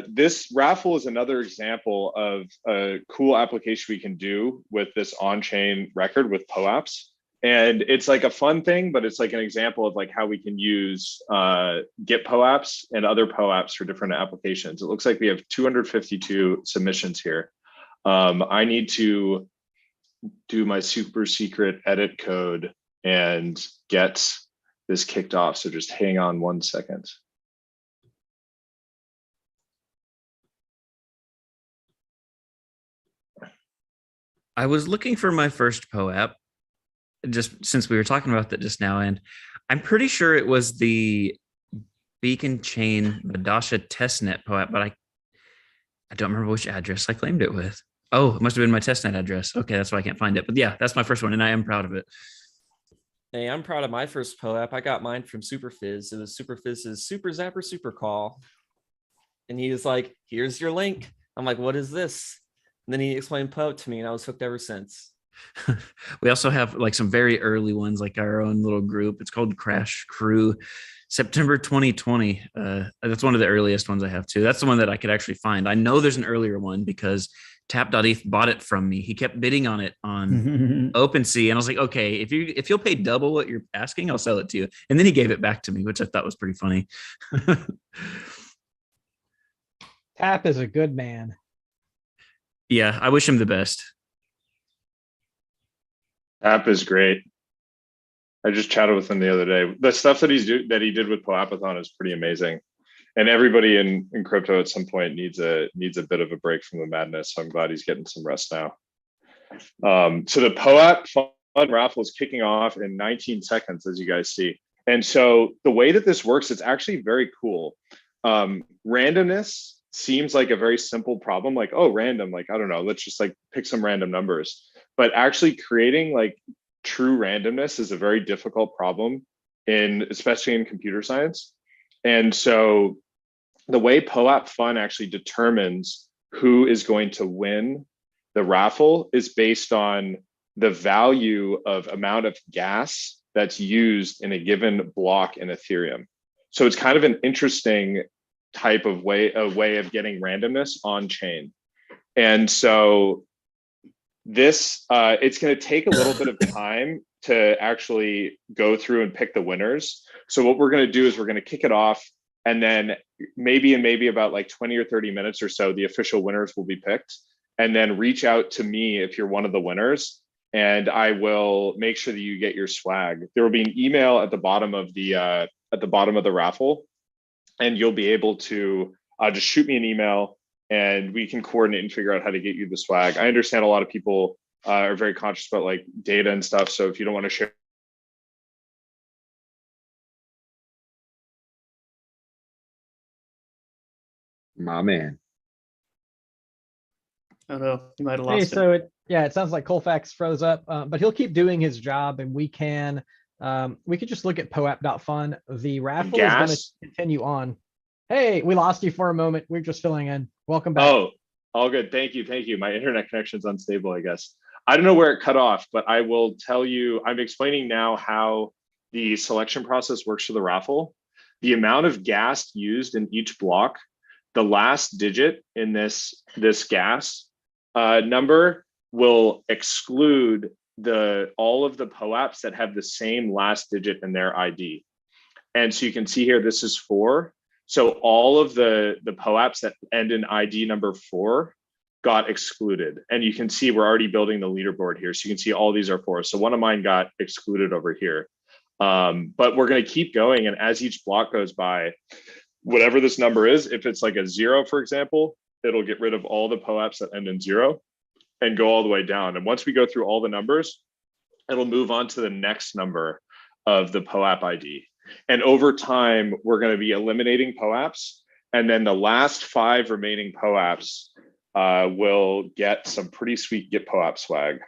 This raffle is another example of a cool application we can do with this on-chain record with POAPs. And it's like a fun thing, but it's like an example of like how we can use GitPOAPs and other POAPs for different applications. It looks like we have 252 submissions here. I need to do my super secret edit code and get this kicked off. So just hang on 1 second. I was looking for my first POAP, just since we were talking about that just now, and I'm pretty sure it was the Beacon Chain Madasha testnet POAP, but I don't remember which address I claimed it with. Oh, it must have been my testnet address. Okay, that's why I can't find it. But yeah, that's my first one, and I am proud of it. Hey, I'm proud of my first POAP. I got mine from Superfizz. It was Superfizz's Super Zapper Super Call. And he was like, here's your link. I'm like, what is this? And then he explained POAP to me, and I was hooked ever since. We also have like some very early ones, like our own little group. It's called Crash Crew, September 2020. That's one of the earliest ones I have too. That's the one that I could actually find. I know there's an earlier one because Tap.eth bought it from me. He kept bidding on it on OpenSea, and I was like, okay, if you'll pay double what you're asking, I'll sell it to you. And then he gave it back to me, which I thought was pretty funny. Tap is a good man. Yeah, I wish him the best. App is great. I just chatted with him the other day. The stuff that he did with POAPathon is pretty amazing. And everybody in crypto at some point needs a bit of a break from the madness. So I'm glad he's getting some rest now. So the POAP Fun Raffle is kicking off in 19 seconds, as you guys see. And so the way that this works, it's actually very cool. Randomness seems like a very simple problem, like, oh, random, like, I don't know, let's just like pick some random numbers. But actually creating like true randomness is a very difficult problem, especially in computer science. And so the way POAP Fun actually determines who is going to win the raffle is based on the value of amount of gas that's used in a given block in Ethereum. So it's kind of an interesting type of way of getting randomness on chain. And so this, it's going to take a little bit of time to actually go through and pick the winners. So what we're going to do is we're going to kick it off, and then maybe about like 20 or 30 minutes or so, the official winners will be picked. And then reach out to me if you're one of the winners, and I will make sure that you get your swag. There will be an email at the bottom of the raffle, and you'll be able to just shoot me an email, and we can coordinate and figure out how to get you the swag. I understand a lot of people are very conscious about like data and stuff. So if you don't want to share. My man. Oh no, you might have lost Hey, him. so it sounds like Colfax froze up, but he'll keep doing his job, and we could just look at POAP.fun. The raffle is going to continue on. Hey, we lost you for a moment. We're just filling in. Welcome back. Oh, all good. Thank you. My internet connection's unstable, I guess. I don't know where it cut off, but I will tell you, I'm explaining now how the selection process works for the raffle. The amount of gas used in each block, the last digit in this gas number will exclude all of the POAPs that have the same last digit in their ID. And so you can see here, this is 4. So all of the POAPs that end in ID number 4 got excluded. And you can see we're already building the leaderboard here. So you can see all these are 4. So one of mine got excluded over here. But we're going to keep going. And as each block goes by, whatever this number is, if it's like a 0, for example, it'll get rid of all the POAPs that end in 0 and go all the way down. And once we go through all the numbers, it'll move on to the next number of the POAP ID. And over time, we're going to be eliminating POAPs. And then the last 5 remaining POAPs will get some pretty sweet GitPOAP swag.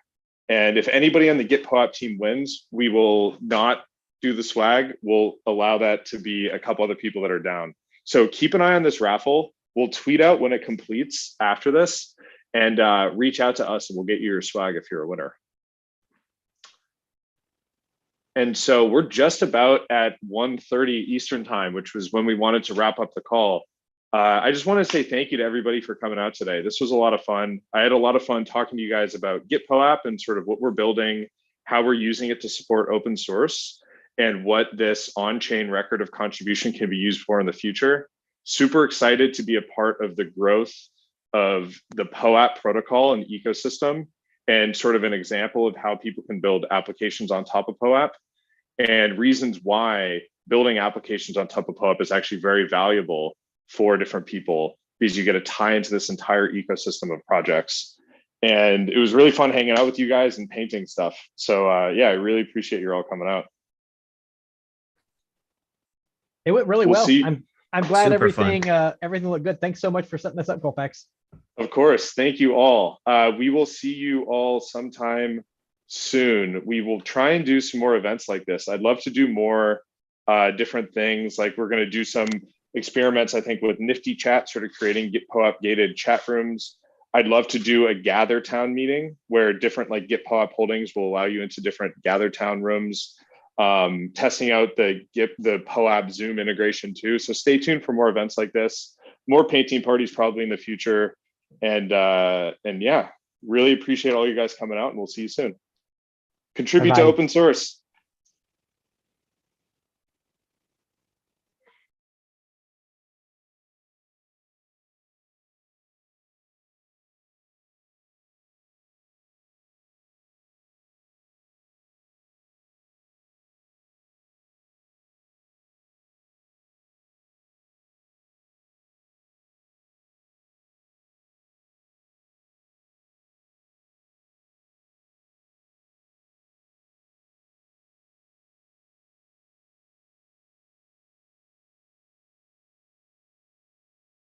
And if anybody on the GitPOAP team wins, we will not do the swag. We'll allow that to be a couple other people that are down. So keep an eye on this raffle. We'll tweet out when it completes after this, and reach out to us and we'll get you your swag if you're a winner. And so we're just about at 1:30 Eastern time, which was when we wanted to wrap up the call. I just want to say thank you to everybody for coming out today. This was a lot of fun. I had a lot of fun talking to you guys about GitPOAP and sort of what we're building, how we're using it to support open source, and what this on-chain record of contribution can be used for in the future. Super excited to be a part of the growth of the POAP protocol and ecosystem, and sort of an example of how people can build applications on top of POAP, and reasons why building applications on top of POAP is actually very valuable for different people, because you get to tie into this entire ecosystem of projects. And it was really fun hanging out with you guys and painting stuff. So yeah, I really appreciate you all coming out. It went really well. I'm glad Super everything looked good. Thanks so much for setting this up, Colfax. Of course. Thank you all. We will see you all sometime soon. We will try and do some more events like this. I'd love to do more different things. Like we're going to do some experiments, I think, with Nifty Chat, sort of creating GitPOAP gated chat rooms. I'd love to do a gather town meeting where different like GitPOAP holdings will allow you into different gather town rooms, testing out the POAP Zoom integration too. So stay tuned for more events like this, more painting parties probably in the future. And yeah, really appreciate all you guys coming out, and we'll see you soon. Contribute to Bye-bye. open source.